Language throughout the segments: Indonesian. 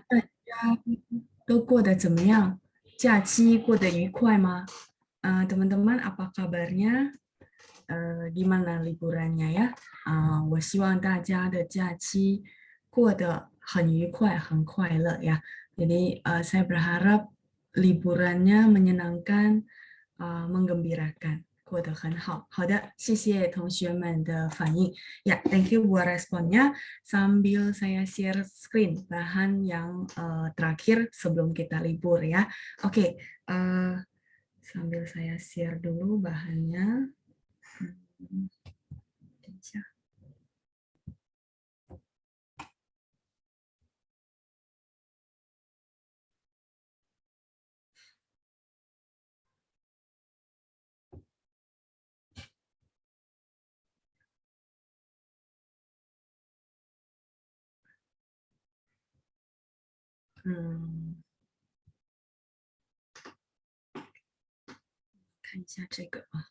大家都过得怎么样？假期过得愉快吗？teman-teman apa kabarnya? Gimana liburannya ya? 我希望大家的假期过得很愉快、很快乐呀。Jadi saya berharap liburannya menyenangkan, menggembirakan, 过得很好。好的，谢谢同学们的反应。Ya, thank you buat responnya. Sambil saya share screen bahan yang terakhir sebelum kita libur ya. Oke, sambil saya share dulu bahannya. Hmm, 看一下这个啊。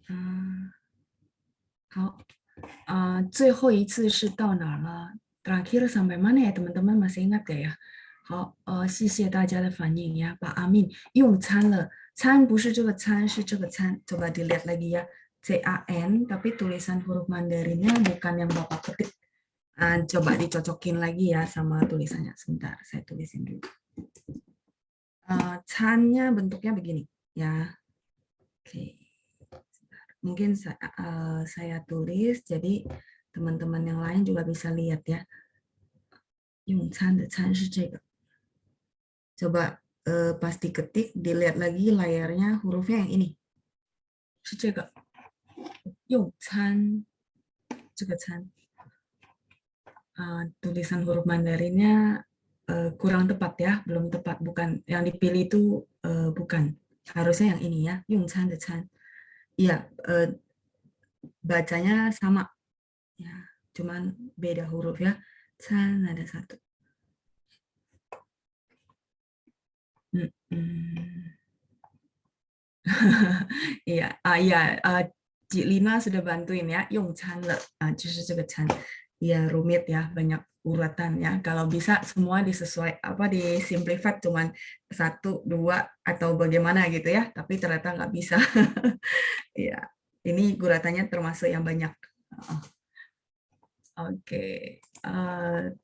嗯，好，最后一次是到哪儿了？Terakhir sampai mana ya teman-teman masih ingat gak ya？好，谢谢大家的反应呀，把阿敏用餐了，餐不是这个餐，是这个餐。Coba dilihat lagi ya, CAN, tapi tulisan huruf Mandarinnya bukan yang Bapak ketik. Coba dicocokin lagi ya sama tulisannya. Sebentar, saya tulisin dulu. Cannya bentuknya begini ya. Oke, mungkin saya tulis, jadi teman-teman yang lain juga bisa lihat ya. 用餐的餐是这个。Coba pas diketik, dilihat lagi layarnya hurufnya yang ini. 是这个。用餐这个餐。tulisan huruf Mandarinnya kurang tepat ya, belum tepat, bukan yang dipilih itu bukan. Harusnya yang ini ya, 用餐的餐. Iya, bacanya sama ya, cuman beda huruf ya. Can ada satu. Iya, iya, Cik Lina sudah bantuin ya, 用餐了, 就是这个餐. Ya rumit ya, banyak uratan ya. Kalau bisa semua disesuai apa disimplify cuman satu, dua atau bagaimana gitu ya. Tapi ternyata nggak bisa. Ya, ini guratannya termasuk yang banyak. Oke,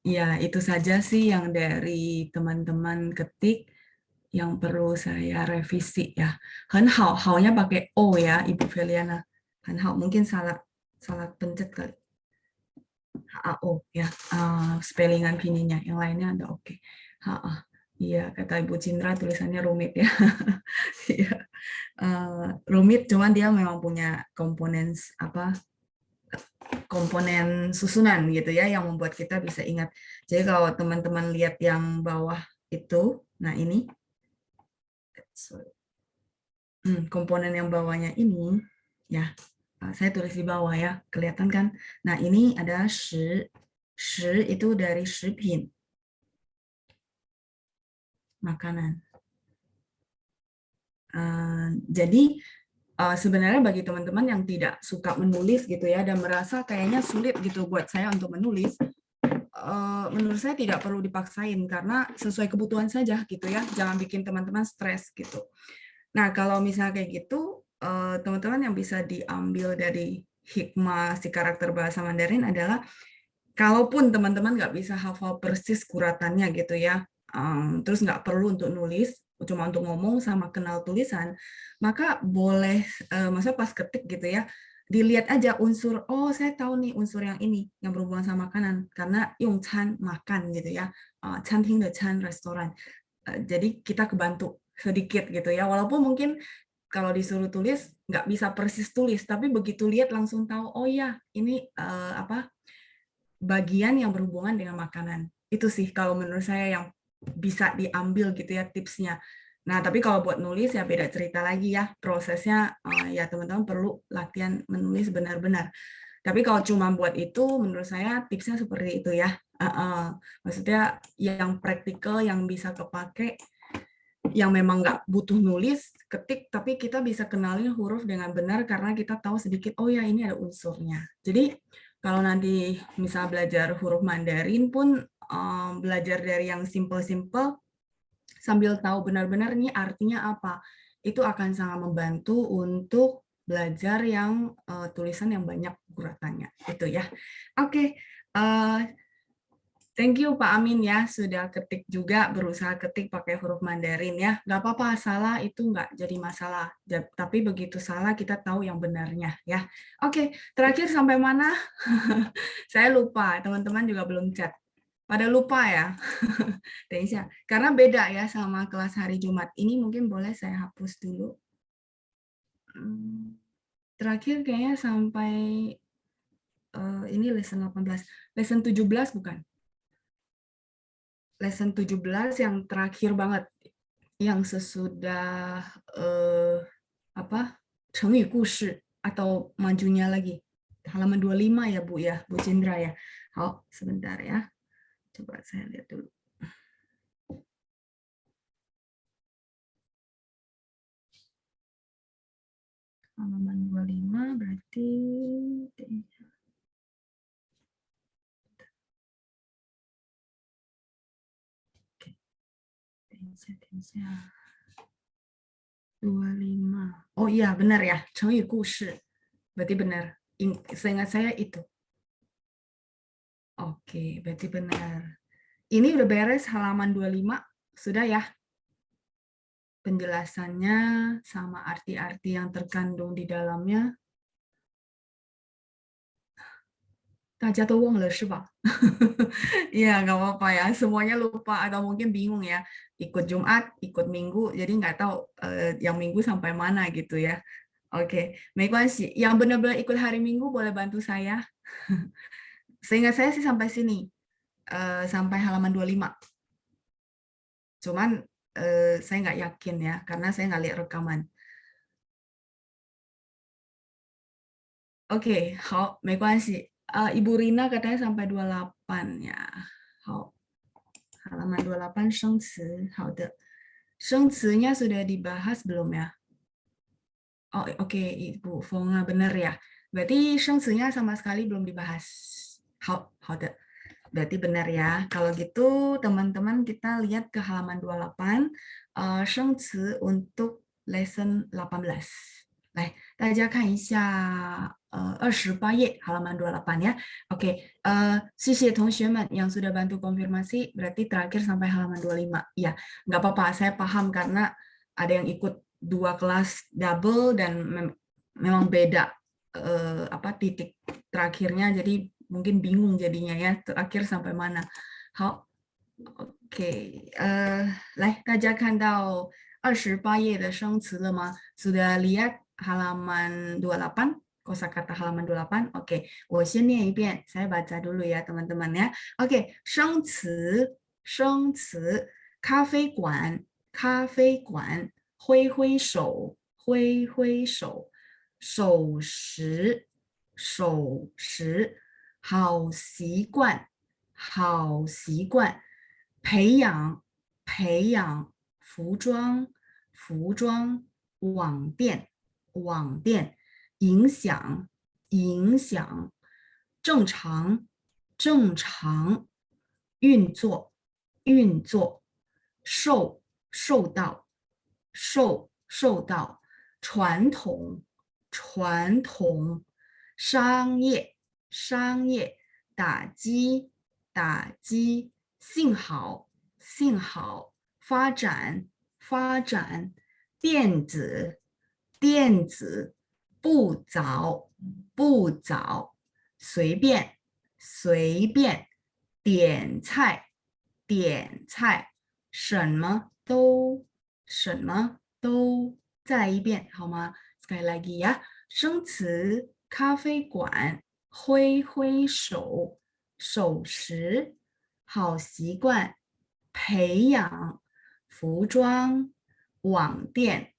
ya itu saja sih yang dari teman-teman ketik yang perlu saya revisi ya. 很好, haunya pakai O ya, Ibu Feliana. 很好, mungkin salah salah pencet kali. HAO ya, spellingan pininya. Yang lainnya ada oke. HA. Iya, kata Ibu Cindra tulisannya rumit ya. Iya. Rumit, cuman dia memang punya komponen apa komponen susunan gitu ya yang membuat kita bisa ingat. Jadi kalau teman-teman lihat yang bawah itu, nah ini komponen yang bawahnya ini ya, saya tulis di bawah ya, kelihatan kan? Nah ini ada shi, shi itu dari shipin, makanan. Jadi sebenarnya bagi teman-teman yang tidak suka menulis gitu ya dan merasa kayaknya sulit gitu buat saya untuk menulis, menurut saya tidak perlu dipaksain karena sesuai kebutuhan saja gitu ya, jangan bikin teman-teman stres gitu. Nah kalau misalnya kayak gitu, teman-teman yang bisa diambil dari hikmah si karakter bahasa Mandarin adalah kalaupun teman-teman nggak bisa hafal persis kuratannya gitu ya, terus nggak perlu untuk nulis, cuma untuk ngomong sama kenal tulisan, maka boleh, maksudnya pas ketik gitu ya, dilihat aja unsur, oh saya tahu nih unsur yang ini, yang berhubungan sama makanan, karena yung chan, makan gitu ya, canting de chan, restoran. Jadi kita kebantu sedikit gitu ya, walaupun mungkin kalau disuruh tulis nggak bisa persis tulis, tapi begitu lihat langsung tahu, oh ya ini apa bagian yang berhubungan dengan makanan. Itu sih kalau menurut saya yang bisa diambil gitu ya tipsnya. Nah, tapi kalau buat nulis ya beda cerita lagi ya. Prosesnya ya teman-teman perlu latihan menulis benar-benar. Tapi kalau cuma buat itu menurut saya tipsnya seperti itu ya. Maksudnya yang praktikal yang bisa kepake yang memang nggak butuh nulis, ketik, tapi kita bisa kenalin huruf dengan benar karena kita tahu sedikit, oh ya ini ada unsurnya. Jadi kalau nanti misal belajar huruf Mandarin pun belajar dari yang simple-simple sambil tahu benar-benar ini artinya apa. Itu akan sangat membantu untuk belajar yang tulisan yang banyak guratannya. Itu ya. Oke. Thank you Pak Amin ya, sudah ketik juga, berusaha ketik pakai huruf Mandarin ya. Nggak apa-apa, salah itu nggak jadi masalah. Tapi begitu salah kita tahu yang benarnya ya. Oke, terakhir sampai mana? Saya lupa, teman-teman juga belum chat. Pada lupa ya. Karena beda ya sama kelas hari Jumat. Ini mungkin boleh saya hapus dulu. Terakhir kayaknya sampai ini lesson 18. Lesson 17 bukan? Lesson 17 yang terakhir banget, yang sesudah apa? 成语故事 atau majunya lagi. Halaman 25 ya Bu ya, Bu Cindra ya. Oh, sebentar ya. Coba saya lihat dulu. Halaman 25 berarti Tensia. 25. Oh iya, benar ya. 成语故事. Berarti benar. Seingat saya itu. Oke, berarti benar. Ini udah beres halaman 25. Sudah ya? Penjelasannya sama arti-arti yang terkandung di dalamnya. 大家都忘了是吧? Iya, nggak apa-apa ya. Semuanya lupa atau mungkin bingung ya. Ikut Jumat, ikut Minggu, jadi nggak tahu yang Minggu sampai mana gitu ya. Oke, 没关系. Yang benar-benar ikut hari Minggu boleh bantu saya. Seingat saya sih sampai sini. Sampai halaman 25. Cuman saya nggak yakin ya, karena saya nggak lihat rekaman. Oke, 好，没关系. Ibu Rina katanya sampai 28 ya. 好, halaman 28 生词, 好的. 生词nya sudah dibahas belum ya? Oh, oke, Ibu Fonga benar ya. Berarti 生词nya sama sekali belum dibahas. 好，好的. Berarti benar ya. Kalau gitu teman-teman kita lihat ke halaman 28 生词 untuk lesson 18. 来，大家看一下28页 halaman 28 ya. Oke, 谢谢同学们 yang sudah bantu konfirmasi. Berarti terakhir sampai halaman 25. Ya, nggak apa-apa. Saya paham karena ada yang ikut 2 kelas double dan memang beda titik terakhirnya, jadi mungkin bingung jadinya ya terakhir sampai mana. 好 ，OK， 来，大家看到28页的生词了吗？ Sudah lihat halaman 28, kosakata halaman 28. Oke, 我先念一遍, saya baca dulu ya teman-teman ya. Oke, 生词，生词，咖啡馆，咖啡馆，挥挥手，挥挥手，守时，守时。好习惯，好习惯，培养，培养，服装，服装，网店，网店，影响，影响，正常，正常，运作，运作，受，受到，受，受到，传统，传统，商业。商业，打击，打击，幸好，幸好，发展，发展，电子，电子，不早，不早，随便，随便，点菜，点菜，什么都，什么都，再来一遍好吗？ Sekali lagi ya，生词，咖啡馆。挥挥手，守时，好习惯，培养，服装，网店，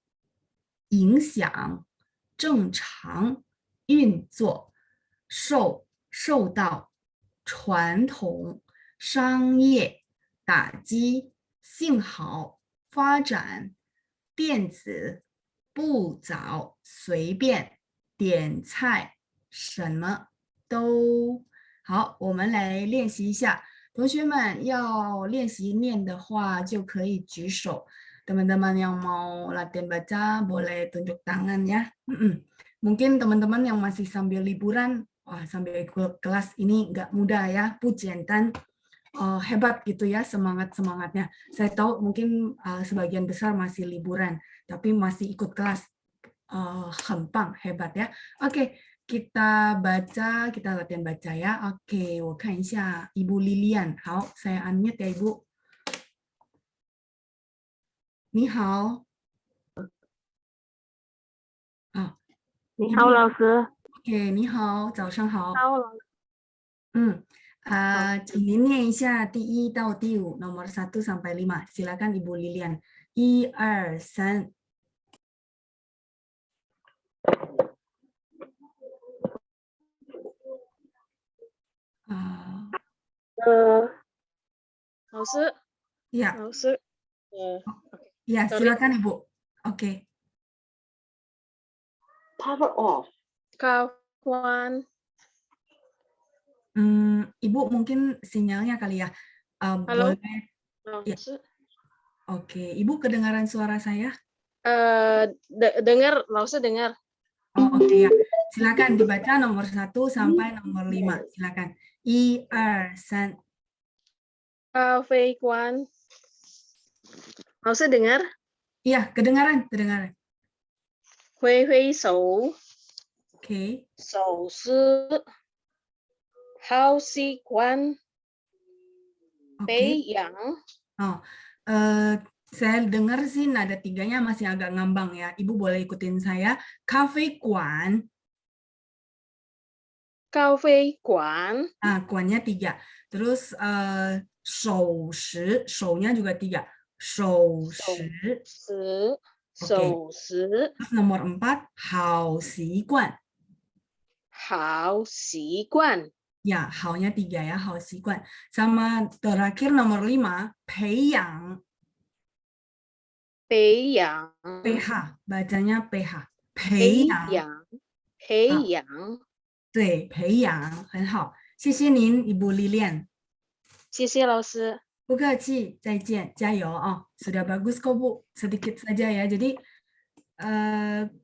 影响，正常，运作，受到，传统，商业，打击，幸好，发展电子不早随便点菜什么都好，我们来练习一下。同学们要练习念的话，就可以举手。Teman-teman yang mau latihan baca boleh tunjuk tangan ya. Mungkin teman-teman yang masih sambil liburan, wah sambil ikut kelas ini nggak mudah ya, pujian hebat gitu ya semangatnya. Saya tahu mungkin sebagian besar masih liburan, tapi masih ikut kelas. 很棒, hebat ya. Oke, kita baca, kita latihan baca ya. Oke, 我看一下 Ibu Lilian. 好，saya unmute ya Ibu. 你好。啊，你好，老师。OK，你好，早上好。好，老师。请您念一下第1到第5 nomor 1 sampai 5. Silakan Ibu Lilian. 1, 2, 3. 老师。Ya. 老师。Ya, silakan Ibu. Oke. Power off. Kawan. Ibu mungkin sinyalnya kali ya. Halo. Boleh. Ya. Laus. Oke, Ibu kedengaran suara saya? Dengar, Laus dengar. Oh, oke ya. Silakan dibaca nomor 1 sampai nomor 5. Silakan. 1, 2, 3. 咖啡馆. Laus dengar? Iya, kedengaran. 挥挥手. Oke. 手势. 好习惯. Oke. 培养. Oh, saya dengar sih nada 3-nya masih agak ngambang ya. Ibu boleh ikutin saya. Cafe Guan. 咖啡馆. Guannya 3. Terus 手时, 手-nya juga 3. 手时. 手时. Terus nomor 4, 好习惯. 好习惯. Ya, 好-nya 3 ya, 好习惯. Sama terakhir nomor 5, 培养. 培养. PH, bacanya PH. 培培养。培养。对，培养很好，谢谢您，Ibu Lilian。谢谢老师。不客气，再见，加油啊！Sudah bagus kok Bu, sedikit saja ya. Jadi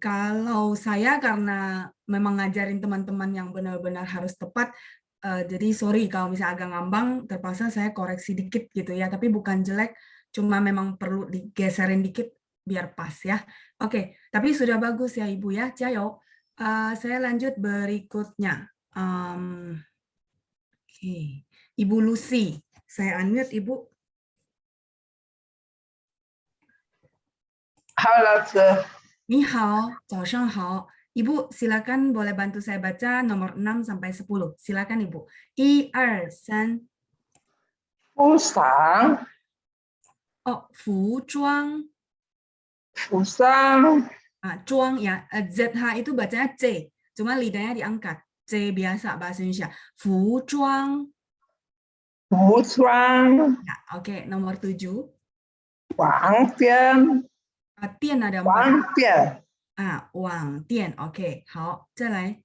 kalau saya karena memang ngajarin teman-teman yang benar-benar harus tepat, jadi sorry kalau misalnya agak ngambang, terpaksa saya koreksi dikit gitu ya. Tapi bukan jelek, cuma memang perlu digeserin dikit biar pas ya. Oke, tapi sudah bagus ya Ibu ya, jayo. Saya lanjut berikutnya. Oke. Ibu Lucy, saya unmute Ibu. Halo, Laus. 你好，早上好。Ibu, silakan boleh bantu saya baca nomor 6 sampai 10. Silakan Ibu. 1, 2, 3. 服装. Oh, 服装. 服装. 装 ya, ZH itu bacanya C, cuma lidahnya diangkat. C biasa bahasa Indonesia. 服装. 服装. Ya, oke, nomor 7. 网店. 店 ada 4. 网店. 网店, oke. 好，再来。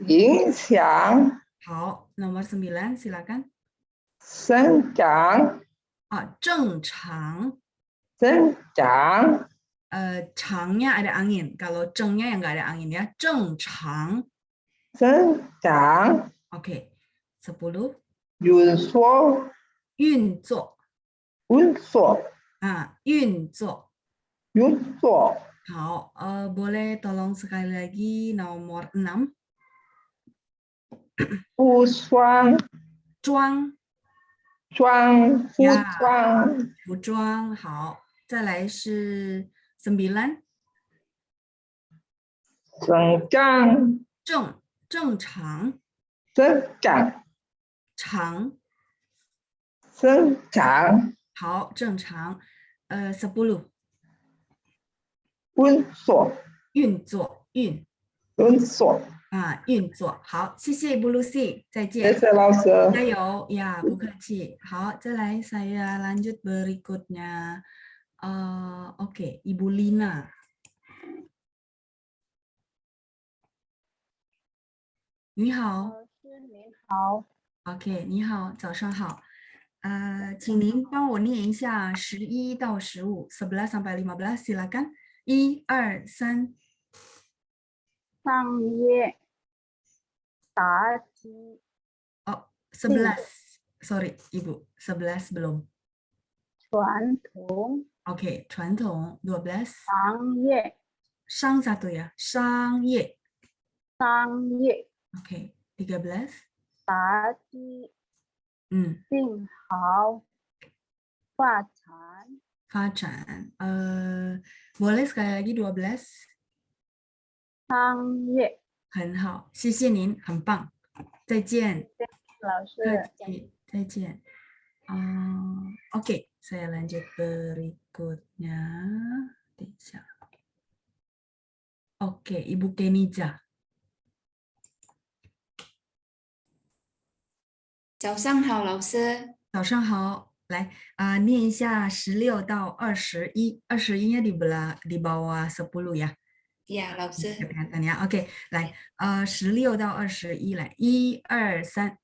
影响. 好，nomor 9, silakan. 生长. 正常. 增长. Changnya ada angin. Kalau cengnya yang nggak ada angin ya. 正常. 增长. Oke. 10. 运作. 运作. 运作. 运作. 运作. 好, boleh tolong sekali lagi nomor 6. 服装. 装. 装. 服装. 服装. 好，再来是9. 增长. 正常. 增长. 长. 增长. 好，正常。10. 运作. 运作. 运作. 运作。好，谢谢 Ibu Lucy， 再见。谢谢老师。加油 ya, 不客气。好，再来saya lanjut berikutnya. Oke, Ibu Lina. 你好。老师您好， OK，你好，早上好。请您帮我念一下11到15，11 sampai 15, silakan. 1, 2, 3. 上夜打鸡 Oh, 11. Sorry, Ibu. 11 belum. 传统 Oke, 传统 12. 行业 Sang satu ya, 商业。商业 Oke, 13. 打鸡 病好发财 发展。boleh sekali lagi 12. 商业。很好，谢谢您，很棒。再见。老师，再见. Oke, saya lanjut berikutnya. Oke, Ibu Kenija. 早上好，老师。早上好，来念一下16到21. 21nya di bawah 10 ya. Ya, 老师。 Kelihatan ya. Oke, 来16到21来，1、2、3。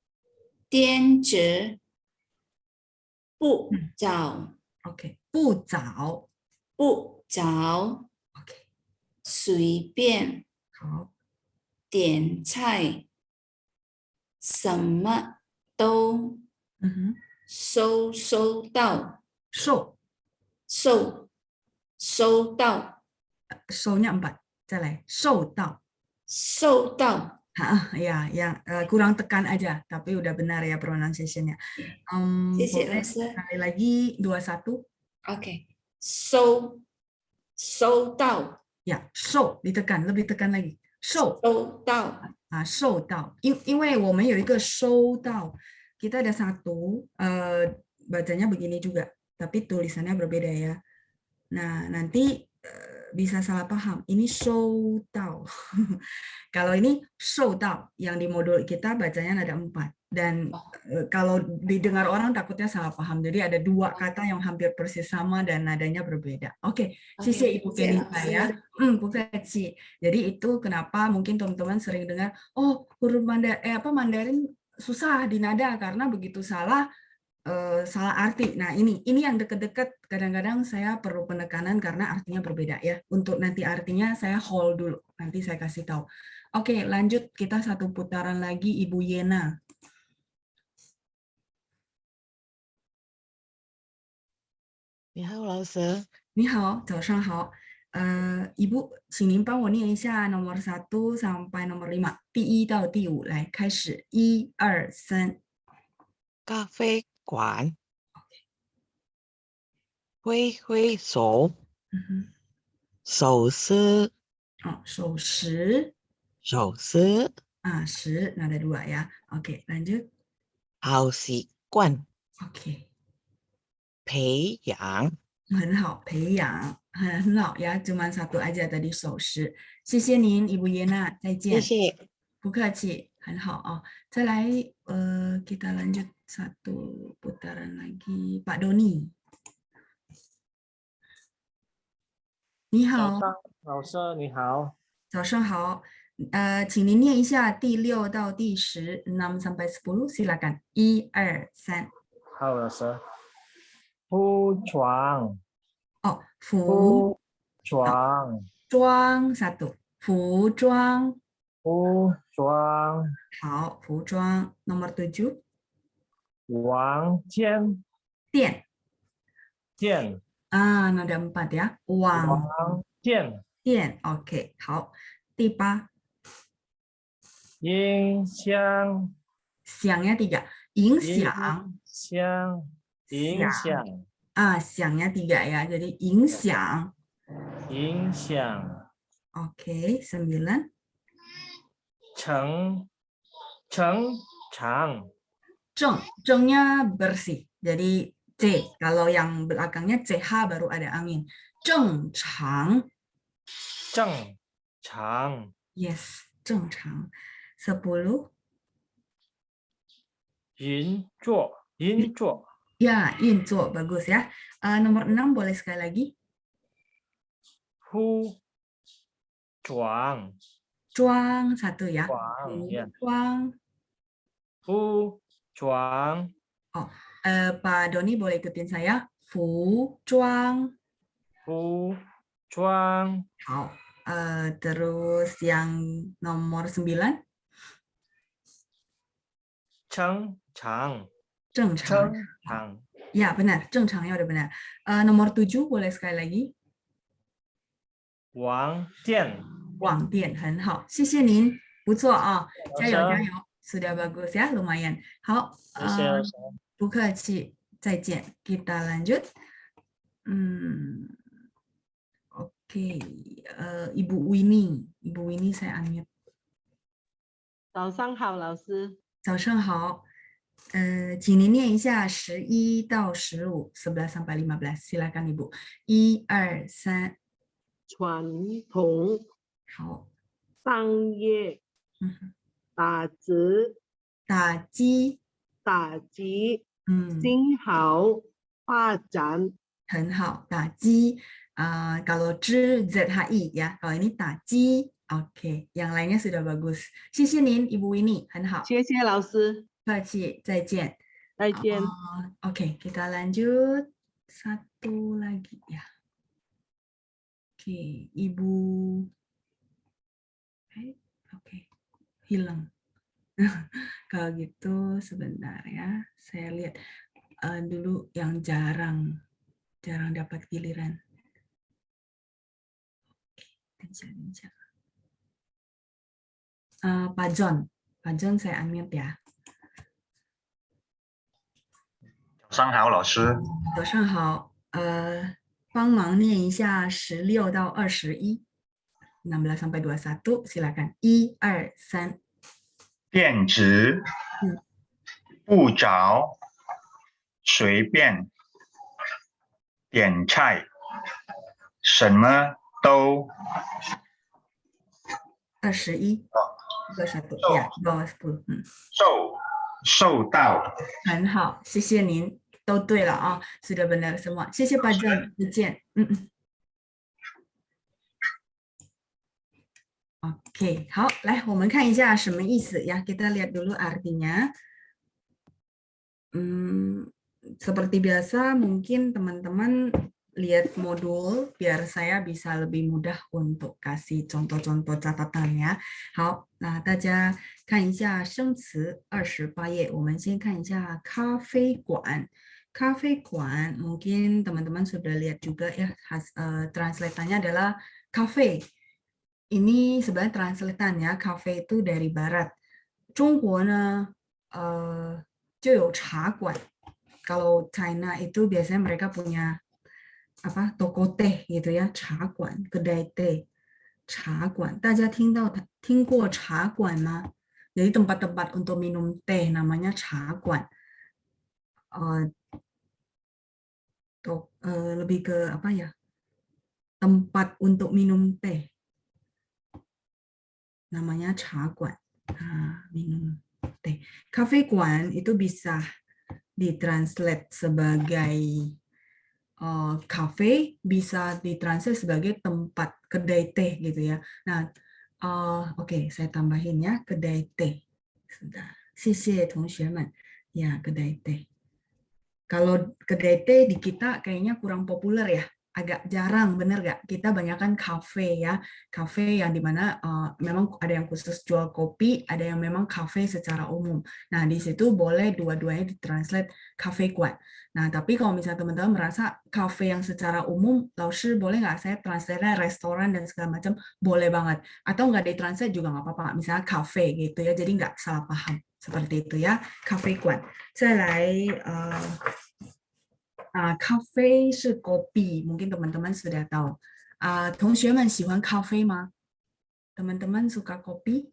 颠直，不早， OK， 不早。不早， OK， 随便， 好。点菜，什么都收到，收到， 收nya 4. 再来，收到。收到。 Ya, yang kurang tekan aja, tapi udah benar ya pronunciation-nya. 谢谢 Boleh 老师。 sekali lagi 21. OK，收到。 Ya, 收 ditekan, lebih tekan lagi. 收到。收到。因为我们有一个收到, kita ada satu, bacanya begini juga, tapi tulisannya berbeda ya. Nah, nanti bisa salah paham. Ini 收到. Kalau ini 收到, yang di modul kita bacanya ada 4. Dan kalau didengar orang takutnya salah paham. Jadi ada 2 kata yang hampir persis sama dan nadanya berbeda. Oke, Cici Ibu Kenita ya. Bukaci. Jadi itu kenapa mungkin teman-teman sering dengar, oh huruf Mandarin susah di nada karena begitu salah arti. Nah ini yang dekat-dekat kadang-kadang saya perlu penekanan karena artinya berbeda ya. Untuk nanti artinya saya hold dulu, nanti saya kasih tahu. Oke, lanjut kita satu putaran lagi Ibu Yena. Ni hao, 老师。你好，早上好。Ibu，请您帮我念一下 nomor 1 sampai nomor 5，第1到第5，来开始，1、2、3。咖啡馆，挥挥手，手势，手势，手势，时，nada 2 ya. Oke, lanjut. 好习惯， Oke. 培养，很好，培养，很好呀，cuma satu aja tadi 手势。谢谢您，Ibu Yena，再见。谢谢。不客气，很好啊。再来，kita lanjut satu putaran lagi, Pak Doni。你好，老师你好。早上好。请您念一下第6到第10 6 sampai 10, silakan. 1、2、3。好，老师。服装。服装。装 satu， 服装。服装。好，服装。nomor 7。网店。店。店。nada 4 ya. 网店。店 ，OK， 好。第8。音响。响nya 3， 影响。影响。响nya 3 ya, jadi 影响。影响。Oke, 9. 正常。正nya bersih, jadi C. Kalau yang belakangnya CH baru ada angin. 正常。正常。 Yes, 正常。10. 银座。银座。Ya, inzo bagus ya. Nomor 6 boleh sekali lagi. 铺床 Cuang satu ya. 床 ya Cuang. 铺床 Oh, Pak Doni boleh ikutin saya. Fu cuang. 铺床 Oh, terus yang nomor 9. 正常 正常. 正常 Ya, benar. 正常 ya udah benar. Nomor 7 boleh sekali lagi. 网店 Wang Dian, 很好，谢谢您，不错啊，加油老师加油，sudah bagus ya, lumayan. 好，谢谢老师不客气，再见。Kita lanjut. Oke, Ibu Winnie saya unmute. 早上好，老师。早上好，请您念一下11到15，11 sampai 15, silakan Ibu. 1, 2, 3. 传统好，商业嗯，打折打击，打击嗯，今后发展很好，打击. Kalau ZHI ya, kalau ini 打击. Oke, yang lainnya sudah bagus. 谢谢您, Ibu Winnie, 很好。谢谢老师，不客气，再见。再见。Oke, kita lanjut. Satu lagi ya. Oke, Ibu. Oke, hilang. Kalau gitu sebentar ya. Saya lihat dulu yang jarang dapat giliran. Bincang. Pak John saya unmute ya. 早上好，老师。早上好，帮忙念一下16到21 16 sampai 21, silakan. 1, 2, 3. 电子，不着，随便，点菜，什么都。21, 21, ya, bawah 10. 收到。很好，谢谢您，都对了啊，sudah benar semua. 谢谢Pak John, 再见。Oke, 好，来我们看一下什么意思ya. Kita lihat dulu artinya. Seperti biasa, mungkin teman-teman lihat modul biar saya bisa lebih mudah untuk kasih contoh-contoh catatannya. 好，那大家看一下生词28页，我们先看一下咖啡馆。咖啡馆 mungkin teman-teman sudah lihat juga ya, translatannya adalah cafe. Ini sebenarnya translatannya cafe itu dari barat. 中国呢就有茶馆. Kalau China itu biasanya mereka punya apa toko teh gitu ya, 茶馆, kedai teh, 茶馆. 大家听过茶馆吗? Jadi tempat-tempat untuk minum teh namanya 茶馆. Lebih ke apa ya? Tempat untuk minum teh. Namanya 茶馆. Minum teh. Cafe guan itu bisa ditranslate sebagai cafe, bisa ditranslate sebagai tempat kedai teh gitu ya. Nah, oke, saya tambahin ya, kedai teh. Sudah. 谢谢同学们. Ya, kedai teh. Kalau kedai teh di kita kayaknya kurang populer ya. Agak jarang, bener gak? Kita banyakkan kafe ya. Kafe yang dimana memang ada yang khusus jual kopi, ada yang memang kafe secara umum. Nah, di situ boleh dua-duanya ditranslate cafe guan. Nah, tapi kalau misalnya teman-teman merasa kafe yang secara umum, Laoshi boleh nggak saya translate restoran dan segala macam? Boleh banget. Atau nggak ditranslate juga nggak apa-apa. Misalnya kafe gitu ya, jadi nggak salah paham. Seperti itu ya, cafe guan. Saya咖啡是 kopi, mungkin teman-teman sudah tahu. 同学们喜欢咖啡吗? Teman-teman suka kopi?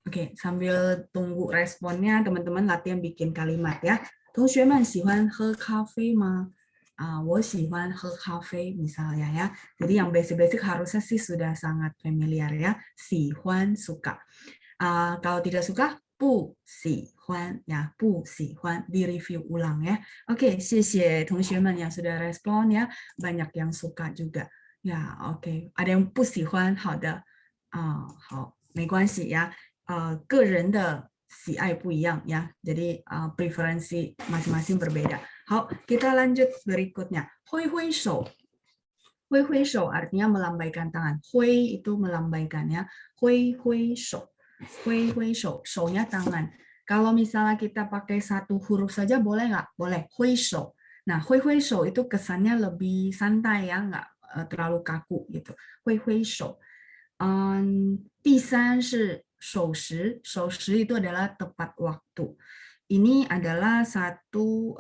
Oke, sambil tunggu responnya, teman-teman latihan bikin kalimat ya. 同学们喜欢喝咖啡吗? 我喜欢喝咖啡 misalnya ya. Jadi yang basic-basic harusnya sih sudah sangat familiar ya. 喜欢 suka. Kalau tidak suka, 不喜欢 ya, 不喜欢 di review ulang ya. Oke, 谢谢同学们 yang sudah respon ya, banyak yang suka juga. Ya, oke. Ada yang 不喜欢，好的，好，没关系呀，个人的喜爱不一样ya, jadi preferensi masing-masing berbeda. 好, kita lanjut berikutnya. 挥挥手，挥挥手 artinya melambaikan tangan. 挥 itu melambaikan ya, 挥挥手，挥挥手，手nya tangan. Kalau misalnya kita pakai satu huruf saja boleh nggak? Boleh, 挥手. Nah, 挥挥手 itu kesannya lebih santai ya, nggak terlalu kaku gitu. 挥挥手。第三是守时，守时 itu adalah tepat waktu. Ini adalah satu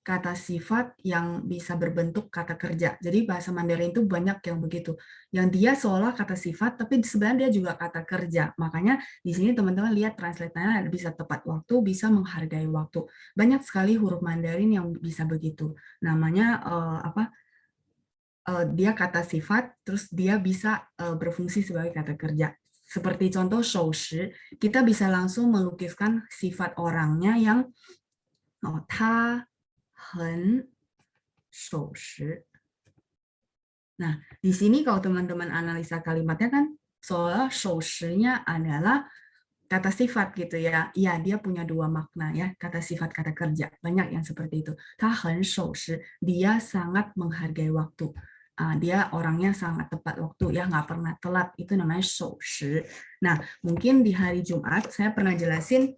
kata sifat yang bisa berbentuk kata kerja. Jadi bahasa Mandarin itu banyak yang begitu. Yang dia seolah kata sifat, tapi sebenarnya dia juga kata kerja. Makanya di sini teman-teman lihat translate-nya bisa tepat waktu, bisa menghargai waktu. Banyak sekali huruf Mandarin yang bisa begitu. Namanya dia kata sifat, terus dia bisa berfungsi sebagai kata kerja. Seperti contoh 守时, kita bisa langsung melukiskan sifat orangnya yang 他很守时. Nah, di sini kalau teman-teman analisa kalimatnya kan seolah 守时nya adalah kata sifat gitu ya. Iya, dia punya dua makna ya, kata sifat, kata kerja. Banyak yang seperti itu. 他很守时, dia sangat menghargai waktu. Dia orangnya sangat tepat waktu ya, nggak pernah telat, itu namanya 守时. Nah, mungkin di hari Jumat saya pernah jelasin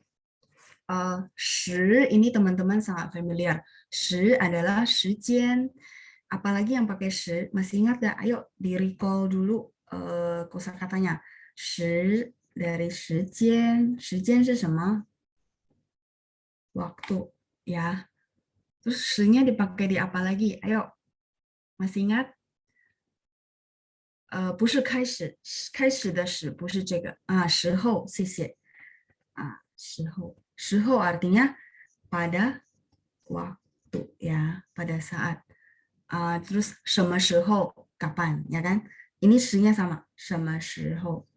时 ini teman-teman sangat familiar. 时 adalah 时间. Apalagi yang pakai 时, masih ingat nggak? Ayo di recall dulu kosakatanya. 时 dari 时间, 时间是什么? Waktu ya. Terus 时nya dipakai di apa lagi? Ayo, masih ingat? 不是开始，开始的始不是这个时候，谢谢时候，时候 artinya pada waktu ya, pada saat. Terus 什么时候 kapan ya kan? Ini 时nya sama, 什么时候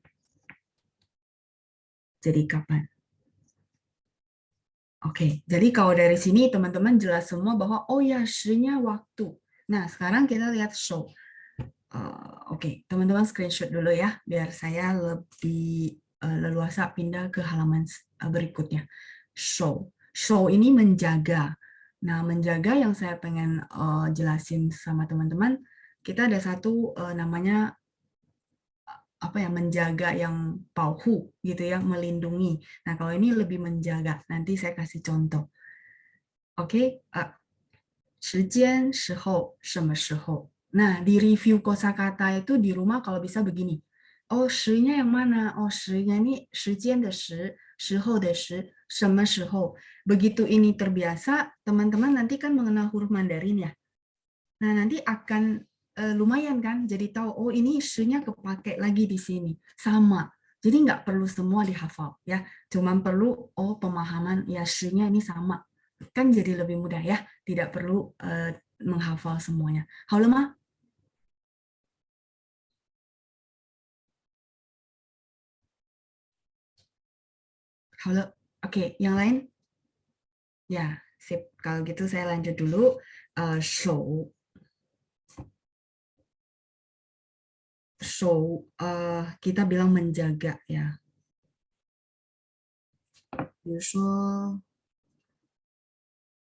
jadi kapan. Oke, jadi kalau dari sini teman-teman jelas semua bahwa oh ya 时nya waktu. Nah, sekarang kita lihat show. Oke, teman-teman screenshot dulu ya, biar saya lebih leluasa pindah ke halaman berikutnya. Show. Show ini menjaga. Nah, menjaga yang saya pengen jelasin sama teman-teman, kita ada satu namanya menjaga yang 保护 gitu ya, melindungi. Nah, kalau ini lebih menjaga. Nanti saya kasih contoh. Oke, 时间时候什么时候. Nah, di review kosakata itu di rumah kalau bisa begini. Oh, 时nya yang mana? Oh, 时nya ini 时间的时, 时候的时, 什么时候. Begitu ini terbiasa, teman-teman nanti kan mengenal huruf Mandarin ya. Nah, nanti akan lumayan kan, jadi tahu, oh ini 时nya kepake lagi di sini. Sama. Jadi nggak perlu semua dihafal ya. Cuman perlu, oh pemahaman, ya 时nya ini sama. Kan jadi lebih mudah ya. Tidak perlu menghafal semuanya. 好了吗? Halo, oke, yang lain? Ya, sip. Kalau gitu saya lanjut dulu. Show. Show, kita bilang menjaga ya. 比如说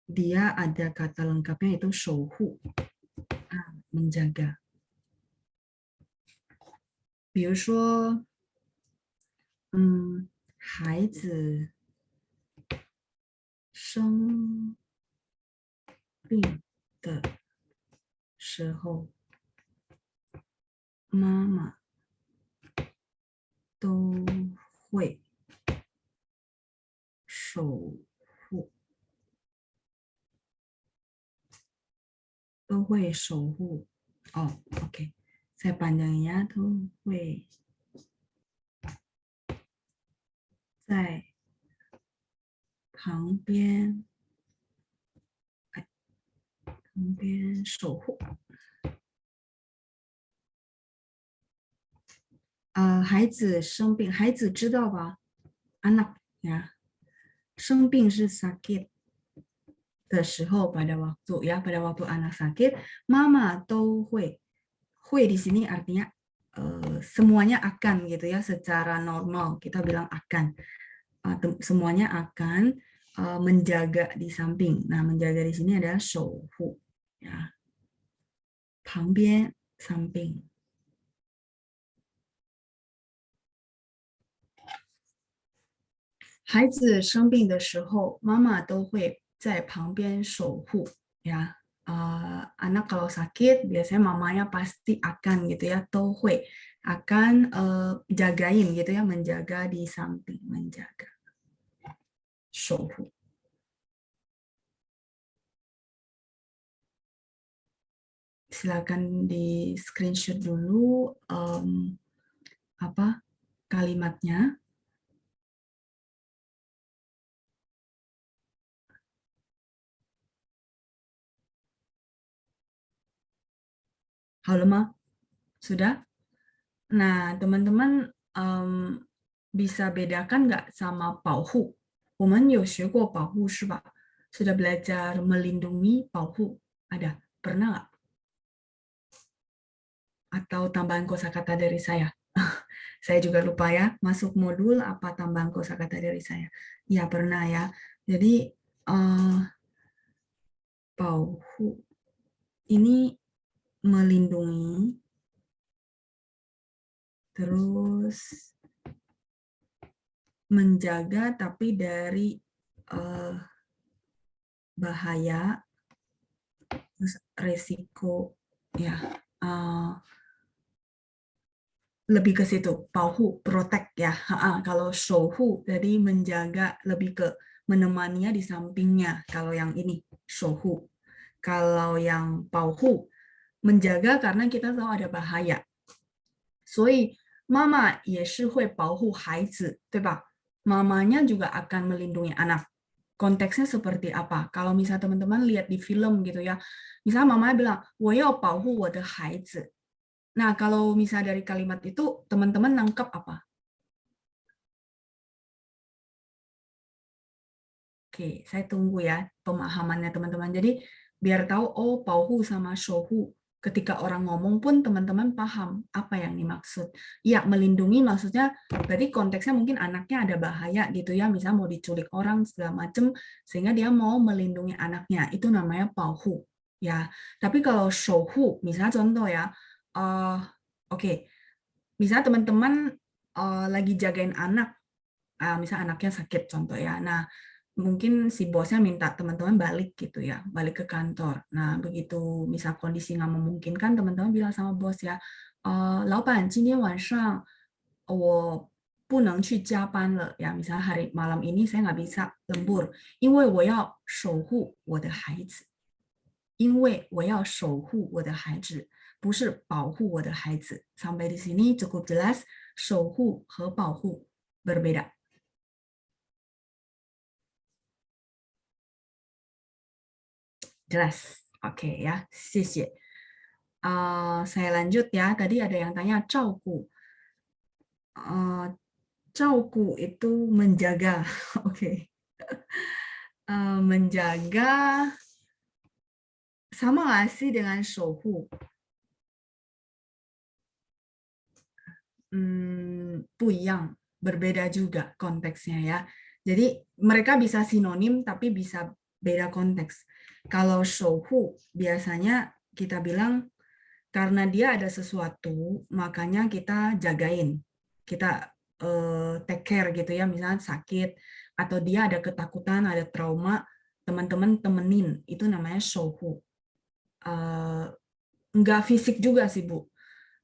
dia ada kata lengkapnya itu 守护, menjaga. 比如说孩子生病的时候，妈妈都会守护，都会守护。哦 ，OK， saya panjangin ya, 都会在旁边守护。孩子生病，孩子知道吧？anak ya. 生病是 sakit 的时候 pada waktu ya, pada waktu anak sakit, mama 都会 di sini artinya semuanya akan gitu ya, secara normal kita bilang akan. Semuanya akan menjaga di samping. Nah, menjaga di sini adalah 守护 ya. 旁边 samping. 孩子生病的时候，妈妈都会在旁边守护ya. Anak kalau sakit biasanya mamanya pasti akan gitu ya, 都会 akan jagain gitu ya, menjaga di samping, menjaga. 守护. Silakan di screenshot dulu apa kalimatnya. Halo, Ma. Sudah? Nah, teman-teman bisa bedakan nggak sama 保护? 我们有学过保护是吧? Sudah belajar melindungi 保护? Ada? Pernah nggak? Atau tambahan kosakata dari saya? Saya juga lupa ya, masuk modul apa tambahan kosakata dari saya? Ya, pernah ya. Jadi 保护 ini melindungi, terus menjaga tapi dari bahaya, terus resiko ya, lebih ke situ, 保护 protect ya. Kalau 守护 jadi menjaga, lebih ke menemaninya di sampingnya. Kalau yang ini 守护. Kalau yang 保护 menjaga karena kita tahu ada bahaya. 所以妈妈也是会保护孩子，对吧? Mamanya juga akan melindungi anak. Konteksnya seperti apa? Kalau misalnya teman-teman lihat di film gitu ya, misalnya mamanya bilang, 我要保护我的孩子. Nah, kalau misalnya dari kalimat itu, teman-teman nangkep apa? Oke, saya tunggu ya pemahamannya teman-teman. Jadi, biar tahu, oh, 保护 sama 守护. Ketika orang ngomong pun teman-teman paham apa yang dimaksud. Ya, melindungi maksudnya berarti konteksnya mungkin anaknya ada bahaya gitu ya, misalnya mau diculik orang segala macam, sehingga dia mau melindungi anaknya. Itu namanya 保护 ya. Tapi kalau 守护, misalnya contoh ya, oke, misalnya teman-teman lagi jagain anak, misalnya anaknya sakit contoh ya. Nah, mungkin si bosnya minta teman-teman balik gitu ya, balik ke kantor. Nah, begitu misal kondisi nggak memungkinkan, teman-teman bilang sama bos ya, 老板今天晚上我不能去加班了 ya, misalnya hari malam ini saya nggak bisa lembur, 因为我要守护我的孩子，因为我要守护我的孩子，不是保护我的孩子。Sampai di sini cukup jelas, 守护和保护 berbeda. Jelas. Oke ya, 谢谢. Saya lanjut ya. Tadi ada yang tanya 照顾. 照顾 itu menjaga. Oke. Menjaga sama nggak sih dengan 守护? 不一样, berbeda juga konteksnya ya. Jadi mereka bisa sinonim tapi bisa beda konteks. Kalau 守护 biasanya kita bilang karena dia ada sesuatu, makanya kita jagain. Kita take care gitu ya, misalnya sakit, atau dia ada ketakutan, ada trauma, teman-teman temenin. Itu namanya 守护. Enggak fisik juga sih, Bu.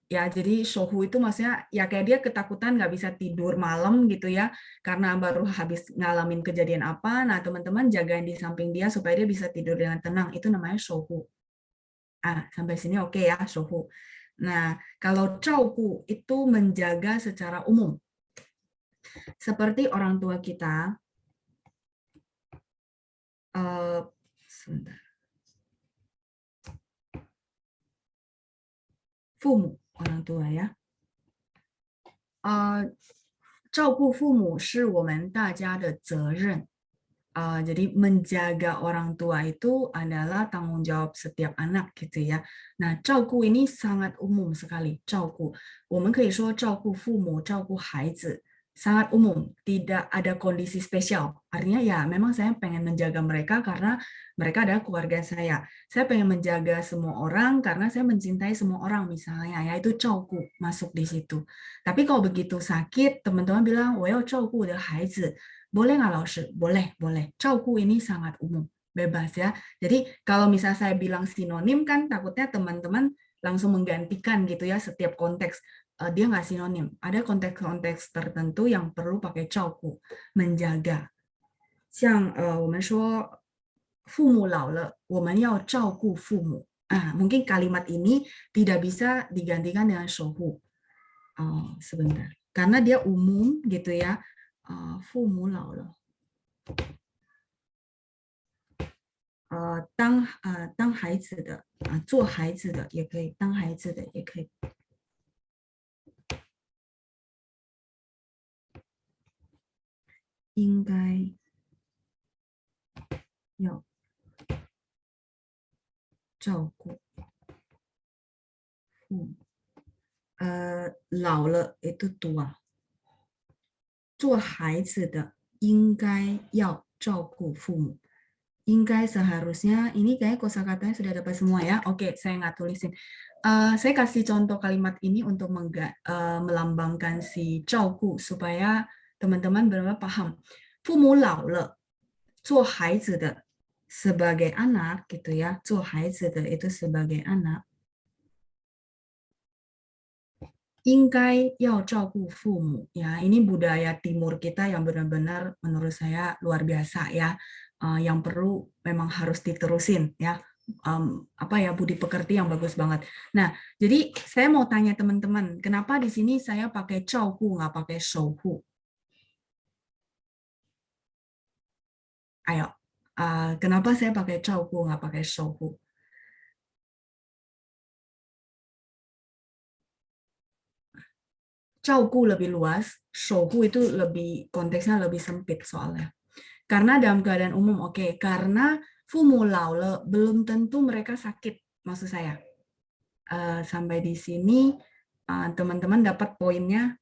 Ya, jadi 守护 itu maksudnya ya kayak dia ketakutan nggak bisa tidur malam gitu ya, karena baru habis ngalamin kejadian apa, nah teman-teman jagain di samping dia supaya dia bisa tidur dengan tenang, itu namanya 守护. Sampai sini oke ya, 守护. Nah, kalau 照顾 itu menjaga secara umum. Seperti orang tua kita, sebentar. 父母 orang tua ya. 照顾父母是我们大家的责任. Jadi menjaga orang tua itu adalah tanggung jawab setiap anak gitu ya. Nah, 照顾 ini sangat umum sekali. 照顾，我们可以说照顾父母，照顾孩子。Sangat umum, tidak ada kondisi spesial. Artinya ya memang saya pengen menjaga mereka karena mereka adalah keluarga saya. Saya pengen menjaga semua orang karena saya mencintai semua orang misalnya, ya itu 照顾 masuk di situ. Tapi kalau begitu sakit, teman-teman bilang, 我要照顾我的孩子. Boleh nggak, Laoshi? Boleh, boleh. 照顾 ini sangat umum, bebas ya. Jadi kalau misal saya bilang sinonim kan takutnya teman-teman langsung menggantikan gitu ya setiap konteks. Dia nggak sinonim. Ada konteks-konteks tertentu yang perlu pakai 照顾, menjaga. 像我们说父母老了，我们要照顾父母. Mungkin kalimat ini tidak bisa digantikan dengan 守护. Sebentar. Karena dia umum gitu ya. 父母老了。当孩子的，做孩子的也可以，当孩子的也可以。应该要照顾父母。老了 itu tua。做孩子的应该要照顾父母. 应该 seharusnya, ini kayak kosakatanya sudah dapat semua ya. Oke, saya nggak tulisin. Saya kasih contoh kalimat ini untuk melambangkan si 照顾 supaya teman-teman benar-benar paham. 父母老了，做孩子的 sebagai anak gitu ya. 做孩子的 itu sebagai anak. 应该要照顾父母ya. Ini budaya timur kita yang benar-benar menurut saya luar biasa ya. Yang perlu memang harus diterusin ya. Budi pekerti yang bagus banget. Nah, jadi saya mau tanya teman-teman, kenapa di sini saya pakai 照顾 nggak pakai 守护? Ayo, kenapa saya pakai 照顾 nggak pakai 守护? Cauku lebih luas, 守护 itu lebih konteksnya lebih sempit soalnya. Karena dalam keadaan umum, oke, karena 父母老了 belum tentu mereka sakit, maksud saya. Sampai di sini teman-teman dapat poinnya,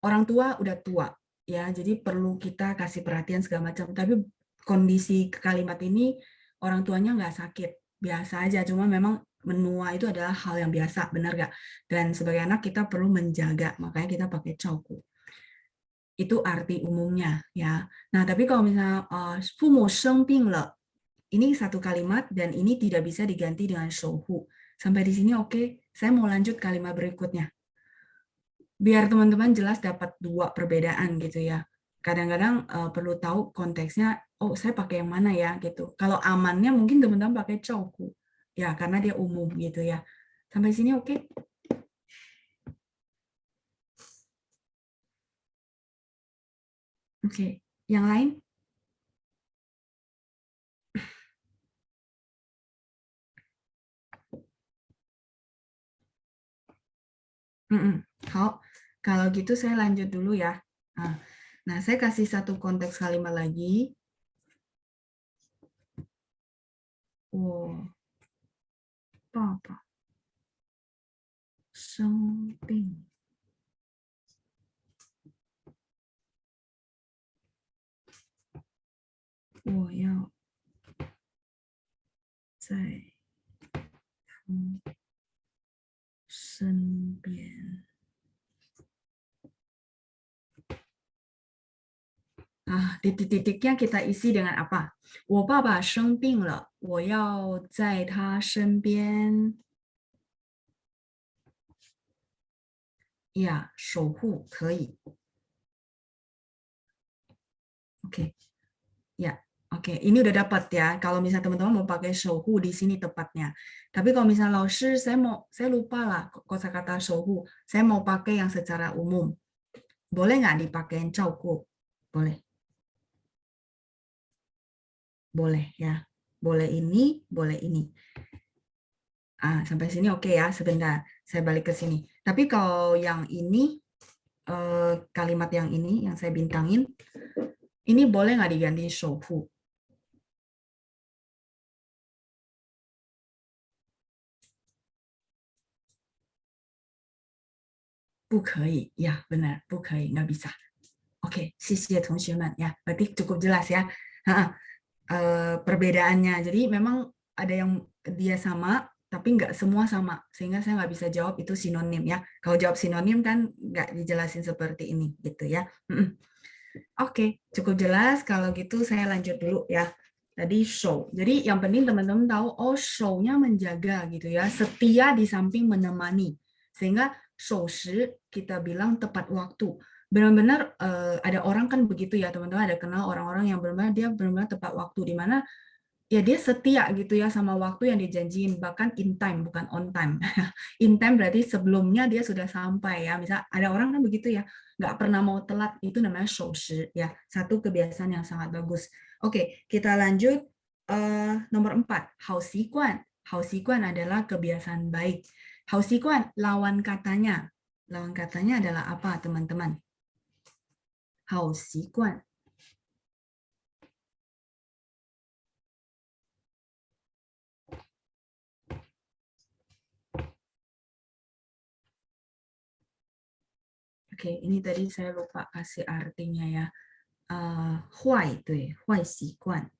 orang tua udah tua, ya, jadi perlu kita kasih perhatian segala macam. Tapi kondisi kalimat ini orang tuanya nggak sakit, biasa aja, cuma memang menua itu adalah hal yang biasa, benar nggak? Dan sebagai anak kita perlu menjaga, makanya kita pakai 照顾. Itu arti umumnya ya. Nah, tapi kalau misalnya 父母生病了, ini satu kalimat dan ini tidak bisa diganti dengan 守护. Sampai di sini oke. Saya mau lanjut kalimat berikutnya. Biar teman-teman jelas dapat dua perbedaan gitu ya. Kadang-kadang perlu tahu konteksnya, oh saya pakai yang mana ya gitu. Kalau amannya mungkin teman-teman pakai 照顾. Ya, karena dia umum gitu ya. Sampai sini oke? Oke, yang lain? Kalau gitu saya lanjut dulu ya. Nah, saya kasih satu konteks kalimat lagi. Papa 生病 我要在他身边. Titik-titiknya kita isi dengan apa? 我爸爸生病了，我要在他身边. Ya, 守护可以. Oke. Ya, oke. Ini udah dapat ya. Kalau misalnya teman-teman mau pakai 守护 di sini tepatnya. Tapi kalau misalnya 老师 saya lupa lah kosakata 守护. Saya mau pakai yang secara umum. Boleh nggak dipakai 照顾? Boleh. Boleh ya. Boleh ini, boleh ini. Sampai sini oke ya. Sebentar, saya balik ke sini. Tapi kalau yang ini kalimat yang ini, yang saya bintangin, ini boleh nggak diganti 守护? Bukai, ya benar, bukai, nggak bisa. Oke, 谢谢同学们 ya, berarti cukup jelas ya perbedaannya. Jadi memang ada yang dia sama, tapi nggak semua sama, sehingga saya nggak bisa jawab itu sinonim ya. Kalau jawab sinonim kan nggak dijelasin seperti ini gitu ya. Oke, cukup jelas. Kalau gitu saya lanjut dulu ya. Tadi show. Jadi yang penting teman-teman tahu, oh show-nya menjaga gitu ya, setia di samping menemani. Sehingga show shi kita bilang tepat waktu. Benar-benar ada orang kan begitu ya teman-teman, ada kenal orang-orang yang benar-benar dia benar-benar tepat waktu, di mana ya dia setia gitu ya sama waktu yang dijanjiin, bahkan in time bukan on time. In time berarti sebelumnya dia sudah sampai ya. Misal ada orang kan begitu ya, nggak pernah mau telat, itu namanya 守时 ya. Satu kebiasaan yang sangat bagus. Oke, kita lanjut nomor 4, 好习惯. 好习惯adalah kebiasaan baik. 好习惯 lawan katanya. Lawan katanya adalah apa, teman-teman? 好习惯. Oke, ini tadi saya lupa kasih artinya ya. 坏，对，坏习惯。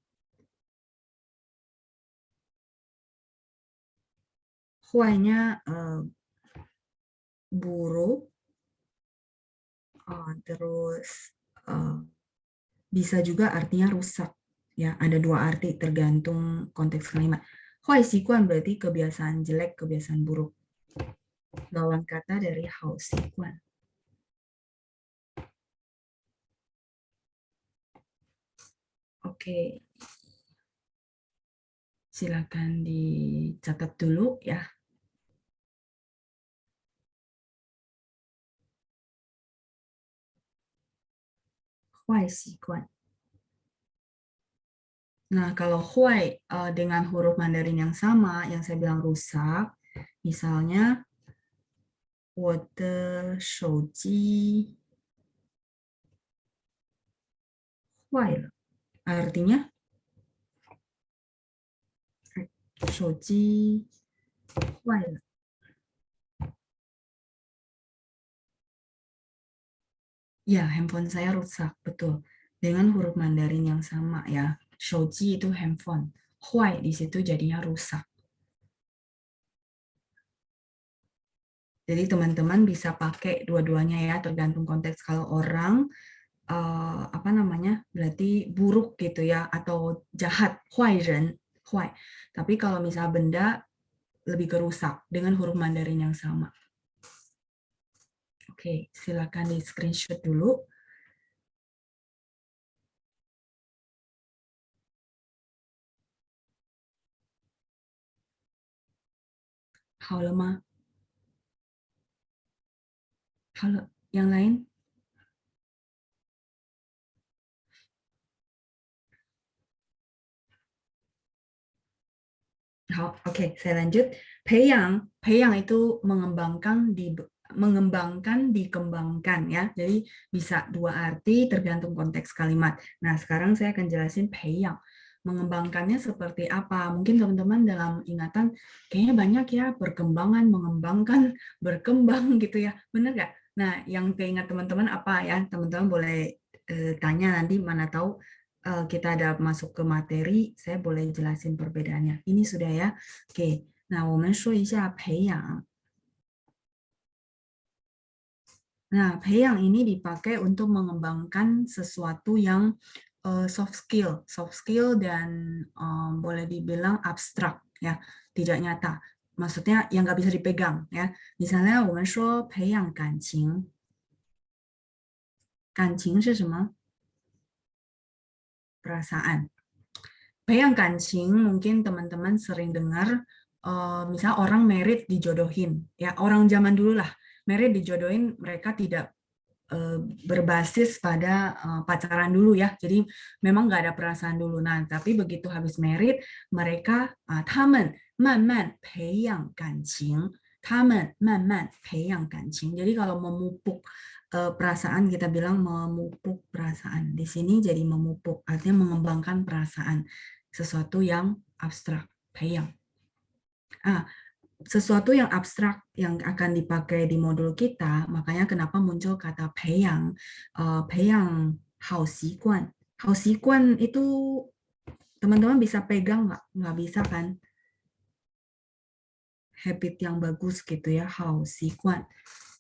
坏nya buruk, terus bisa juga artinya rusak. Ya, ada dua arti tergantung konteks kalimat. 坏习惯 berarti kebiasaan jelek, kebiasaan buruk. Lawan kata dari 好习惯. Oke, silakan dicatat dulu ya. Huai xiguan. Nah, kalau huai dengan huruf Mandarin yang sama, yang saya bilang rusak, misalnya 我的手机坏了. Artinya 手机坏了. Ya, handphone saya rusak, betul. Dengan huruf Mandarin yang sama ya. 手机 itu handphone. Huai di situ jadinya rusak. Jadi teman-teman bisa pakai dua-duanya ya, tergantung konteks. Kalau orang berarti buruk gitu ya, atau jahat, 坏人, 坏. Tapi kalau misal benda lebih ke rusak dengan huruf Mandarin yang sama. Oke, silakan di screenshot dulu. Halo, Ma. Halo, yang lain? Oke, saya lanjut. Peiyang itu mengembangkan, dikembangkan ya. Jadi bisa dua arti tergantung konteks kalimat. Nah, sekarang saya akan jelasin peiyang. Mengembangkannya seperti apa? Mungkin teman-teman dalam ingatan kayaknya banyak ya, perkembangan, mengembangkan, berkembang gitu ya. Benar nggak? Nah, yang keingat teman-teman apa ya? Teman-teman boleh tanya nanti, mana tahu kita ada masuk ke materi, saya boleh jelasin perbedaannya. Ini sudah ya. Oke. Nah, 我们说一下培养. Nah, 培养 ini dipakai untuk mengembangkan sesuatu yang soft skill dan boleh dibilang abstrak ya, tidak nyata. Maksudnya yang nggak bisa dipegang ya. Misalnya 我们说培养感情. 感情是什么? Perasaan. Peiyang kancing mungkin teman-teman sering dengar, misal orang married dijodohin, ya orang zaman dulu lah, married dijodohin, mereka tidak berbasis pada pacaran dulu ya, jadi memang nggak ada perasaan dulu. Nah, tapi begitu habis married, mereka 他们慢慢培养感情. 他们慢慢培养感情. Jadi kalau memupuk perasaan kita bilang memupuk perasaan. Di sini jadi memupuk, artinya mengembangkan perasaan. Sesuatu yang abstrak, peyang. Sesuatu yang abstrak yang akan dipakai di modul kita, makanya kenapa muncul kata peyang. Peyang hao xiguan. Hao xiguan itu teman-teman bisa pegang nggak? Nggak bisa kan? Habit yang bagus gitu ya, hao xiguan.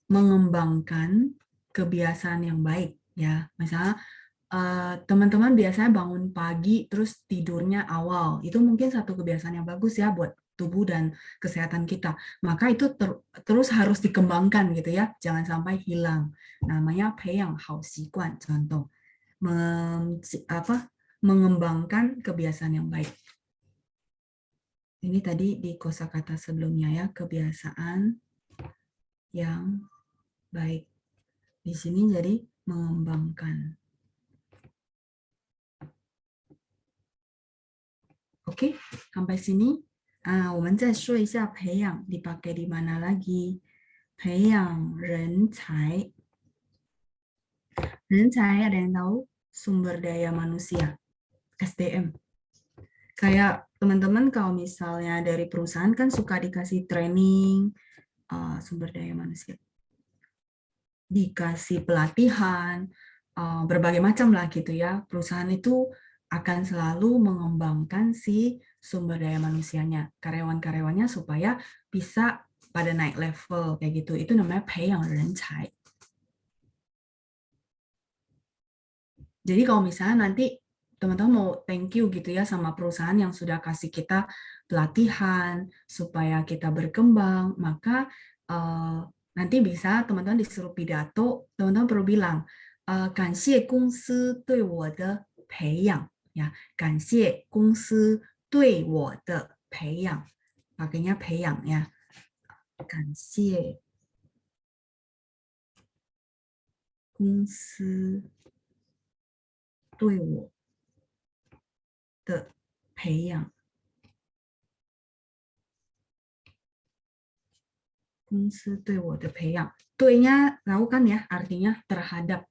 Mengembangkan kebiasaan yang baik ya. Misalnya teman-teman biasanya bangun pagi terus tidurnya awal. Itu mungkin satu kebiasaan yang bagus ya buat tubuh dan kesehatan kita. Maka itu terus harus dikembangkan gitu ya. Jangan sampai hilang. Namanya peyang hao xiguan, contoh. Mengembangkan kebiasaan yang baik. Ini tadi di kosakata sebelumnya ya, kebiasaan yang baik. Di sini jadi mengembangkan. Oke, sampai sini. 我们再说一下培养 dipakai di mana lagi. 培养人才. 人才 ada yang tahu? Sumber daya manusia. SDM. Kayak teman-teman kalau misalnya dari perusahaan kan suka dikasih training sumber daya manusia. Dikasih pelatihan, berbagai macam lah gitu ya. Perusahaan itu akan selalu mengembangkan si sumber daya manusianya, karyawan-karyawannya supaya bisa pada naik level kayak gitu. Itu namanya peyang rencai. Jadi kalau misalnya nanti teman-teman mau thank you gitu ya sama perusahaan yang sudah kasih kita pelatihan supaya kita berkembang, maka nanti bisa teman-teman disuruh pidato, teman-teman perlu bilang 感谢公司对我的培养 ya, 感谢公司对我的培养, pakainya 培养 ya, 感谢公司对我的培养。公司对我的培养. 对nya tahu kan ya, artinya terhadap,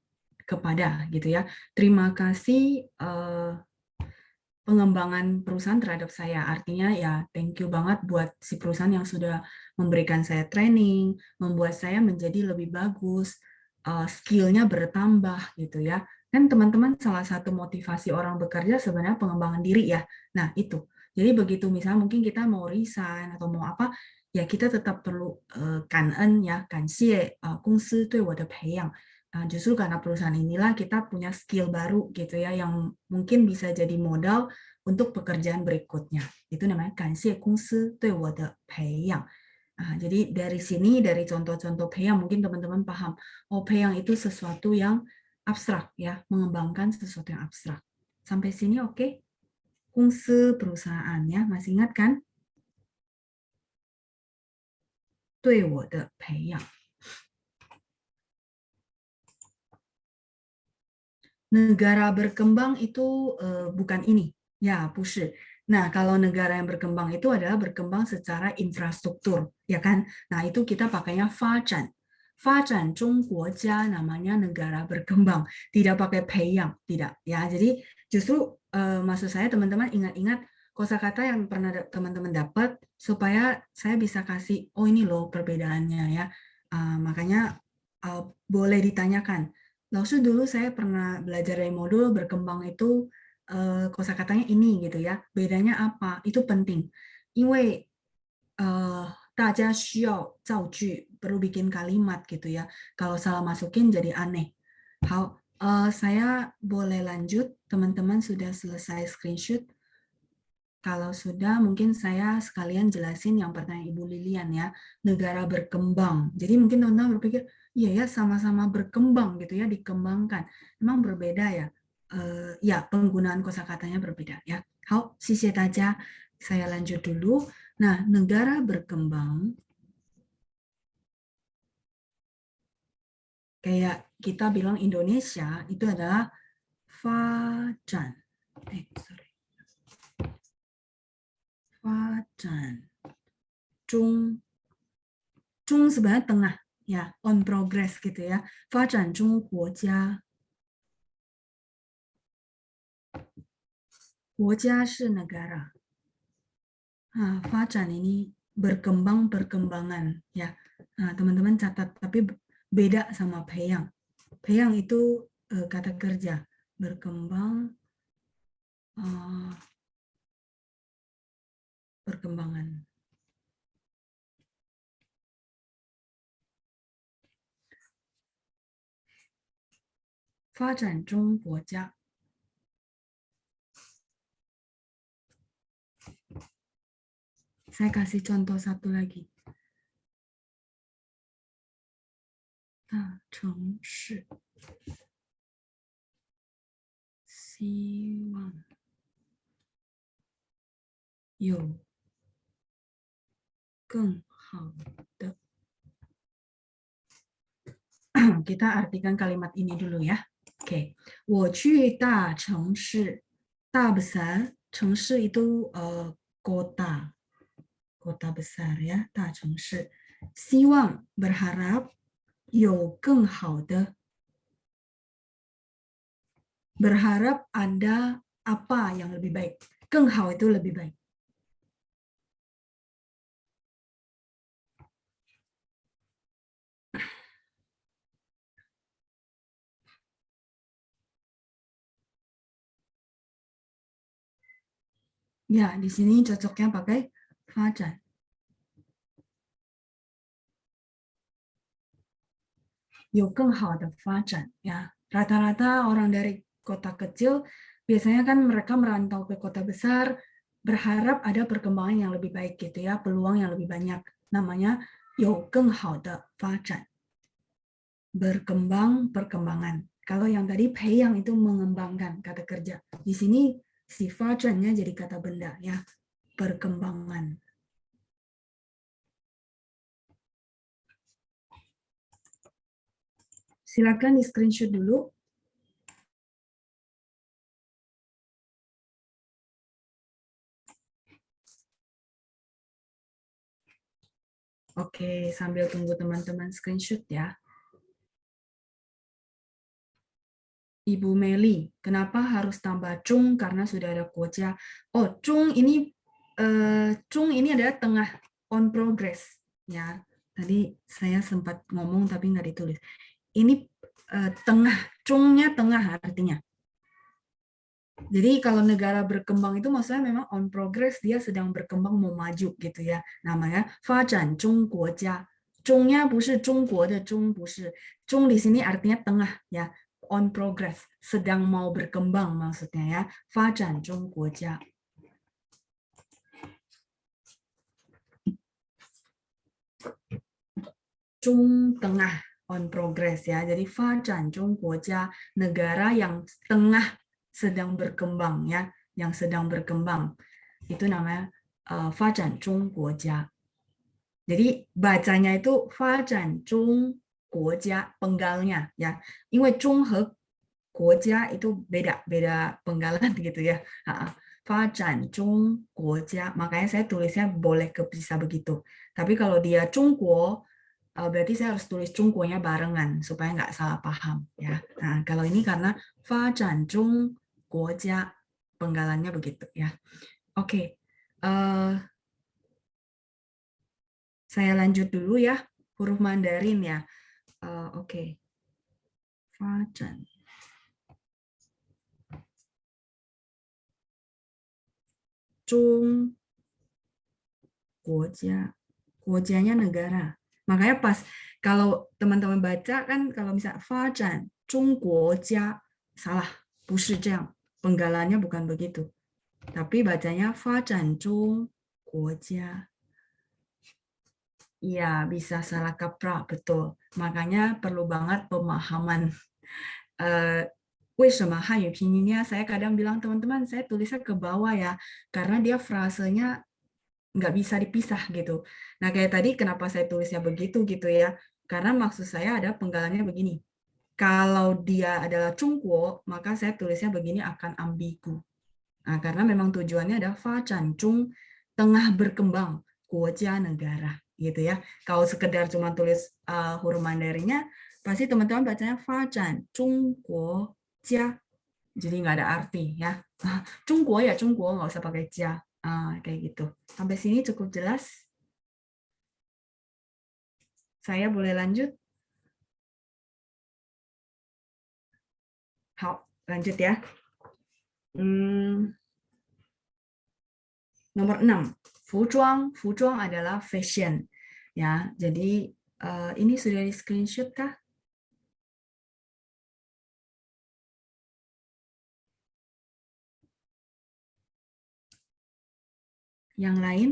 kepada gitu ya. Terima kasih pengembangan perusahaan terhadap saya. Artinya ya thank you banget buat si perusahaan yang sudah memberikan saya training, membuat saya menjadi lebih bagus, skill-nya bertambah gitu ya. Kan teman-teman salah satu motivasi orang bekerja sebenarnya pengembangan diri ya. Nah itu. Jadi begitu misalnya mungkin kita mau resign atau mau apa, ya kita tetap perlu 感恩 ya, 感谢公司对我的培养. Justru karena perusahaan inilah kita punya skill baru gitu ya yang mungkin bisa jadi modal untuk pekerjaan berikutnya. Itu namanya 感谢公司对我的培养. Jadi dari sini, dari contoh-contoh peyang mungkin teman-teman paham, oh peyang itu sesuatu yang abstrak ya, mengembangkan sesuatu yang abstrak. Sampai sini oke? Okay? 公司 perusahaan ya, masih ingat kan? 对我的培养. Negara berkembang itu bukan ini. Ya, 不是. Nah, kalau negara yang berkembang itu adalah berkembang secara infrastruktur, ya kan? Nah, itu kita pakainya 发展. 发展中国家 namanya negara berkembang, tidak pakai 培养, tidak. Ya, jadi justru maksud saya teman-teman ingat-ingat kosakata yang pernah teman-teman dapat supaya saya bisa kasih, oh ini loh perbedaannya ya. Makanya boleh ditanyakan. Lalu dulu saya pernah belajar dari modul berkembang itu kosakatanya ini gitu ya. Bedanya apa? Itu penting. 因为大家需要造句, perlu bikin kalimat gitu ya. Kalau salah masukin jadi aneh. How, saya boleh lanjut, teman-teman sudah selesai screenshot. Kalau sudah, mungkin saya sekalian jelasin yang pertanyaan Ibu Lilian ya, negara berkembang. Jadi mungkin teman-teman berpikir, iya ya sama-sama berkembang gitu ya, dikembangkan. Memang berbeda ya. Ya, penggunaan kosakatanya berbeda ya. 好，谢谢大家. Saya lanjut dulu. Nah, negara berkembang, kayak kita bilang Indonesia, itu adalah 发展. Sorry. 发展中 sebenarnya tengah ya, on progress gitu ya. 发展中国家 国家是 negara. Nah, 发展 ini berkembang, perkembangan ya. Nah, teman-teman catat, tapi beda sama 培养. 培养 itu kata kerja, berkembang, perkembangan. Fajan Zhong Guojia. Saya kasih contoh satu lagi. Chengshi. 希望有更好的. Kita artikan kalimat ini dulu ya. Oke. 我去大城市. 大 besar, 城市 itu kota. Kota besar ya, 大城市. 希望 berharap, 有更好的. Berharap ada apa yang lebih baik. 更好 itu lebih baik. Ya, di sini cocoknya pakai fajan. Yo kenghao fajan ya. Rata-rata orang dari kota kecil biasanya kan mereka merantau ke kota besar berharap ada perkembangan yang lebih baik gitu ya, peluang yang lebih banyak. Namanya yo kenghao fajan. Berkembang, perkembangan. Kalau yang tadi peiyang itu mengembangkan kata kerja. Di sini si fajannya jadi kata benda ya, perkembangan. Silakan di screenshot dulu. Oke, sambil tunggu teman-teman screenshot ya. Ibu Meli, kenapa harus tambah Chung? Karena sudah ada Guojia. Oh, Chung ini adalah tengah, on progress ya. Tadi saya sempat ngomong tapi nggak ditulis. Ini tengah, Chungnya tengah artinya. Jadi kalau negara berkembang itu maksudnya memang on progress, dia sedang berkembang mau maju gitu ya. Namanya Fajan Zhong Guojia. Zhongnya bukan Zhongguo de Zhong, bukan. Zhong di sini artinya tengah ya. On progress, sedang mau berkembang maksudnya ya. Fajan Zhong Guojia. Zhong tengah, on progress ya. Jadi Fajan Zhong Guojia, negara yang tengah sedang berkembang ya, yang sedang berkembang. Itu namanya Fajan Zhong Guojia. Jadi bacanya itu Fajan Zhong Guojia, penggalnya ya. 因为中和国家 itu beda penggalan gitu ya. Fajan Zhong Guojia, makanya saya tulisnya boleh bisa begitu. Tapi kalau dia Zhongguo, berarti saya harus tulis Zhongguo-nya barengan supaya nggak salah paham ya. Nah, kalau ini karena Fajan Zhong Guojia, penggalannya begitu ya. Oke, saya lanjut dulu ya, huruf Mandarin ya. Oke, Fajan. Zhong Guojia, Guojianya negara. Makanya pas kalau teman-teman baca kan kalau misalnya Fajan Zhong Guojia, salah, 不是这样. Penggalannya bukan begitu. Tapi bacanya Fajan Zhong Guojia. Iya, bisa salah kaprah, betul. Makanya perlu banget pemahaman. 为什么汉语拼音 saya kadang bilang teman-teman saya tulisnya ke bawah ya, karena dia frasenya nggak bisa dipisah gitu. Nah kayak tadi kenapa saya tulisnya begitu gitu ya, karena maksud saya ada penggalannya begini. Kalau dia adalah Zhongguo, maka saya tulisnya begini akan ambigu. Nah, karena memang tujuannya adalah Fajan Zhong, tengah berkembang, Guojia negara. gitu ya. Kalau sekedar cuma tulis huruf Mandarinnya, pasti teman-teman bacanya fajan, Zhongguo jia. Jadi nggak ada arti ya. Zhongguo ya Zhongguo, nggak usah pakai jia. Kayak gitu. Sampai sini cukup jelas? Saya boleh lanjut? Lanjut ya. Nomor 6, fujuang. Fujuang adalah fashion. Ya, jadi ini sudah di screenshot kah? Yang lain?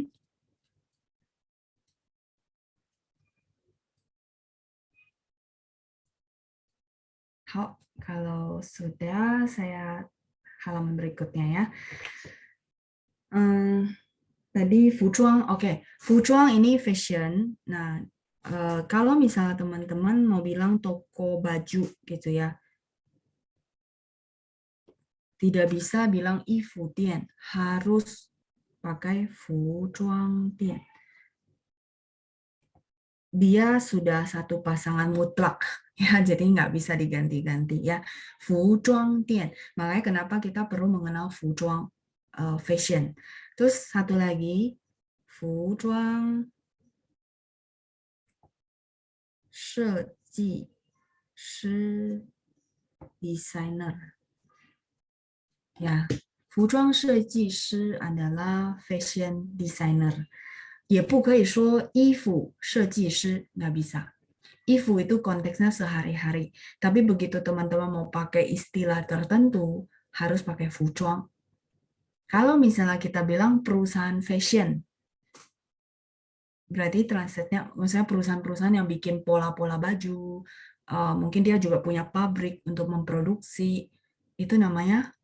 Kalau sudah, saya halaman berikutnya ya. Tadi fujuang, oke. Fujuang ini fashion. Nah, kalau misalnya teman-teman mau bilang toko baju gitu ya, tidak bisa bilang ifu dian, harus pakai fujuang dian. Dia sudah satu pasangan mutlak ya, jadi nggak bisa diganti-ganti ya. Fujuang dian. Makanya kenapa kita perlu mengenal fujuang fashion. Terus satu lagi, fujuang seji shi designer. Ya, fujuang seji shi adalah fashion designer. 也不可以说衣服设计师, nggak bisa. Ifu itu konteksnya sehari-hari. Tapi begitu teman-teman mau pakai istilah tertentu, harus pakai fujuang. Kalau misalnya kita bilang perusahaan fashion, berarti translate-nya, maksudnya perusahaan-perusahaan yang bikin pola-pola baju, mungkin dia juga punya pabrik untuk memproduksi, itu namanya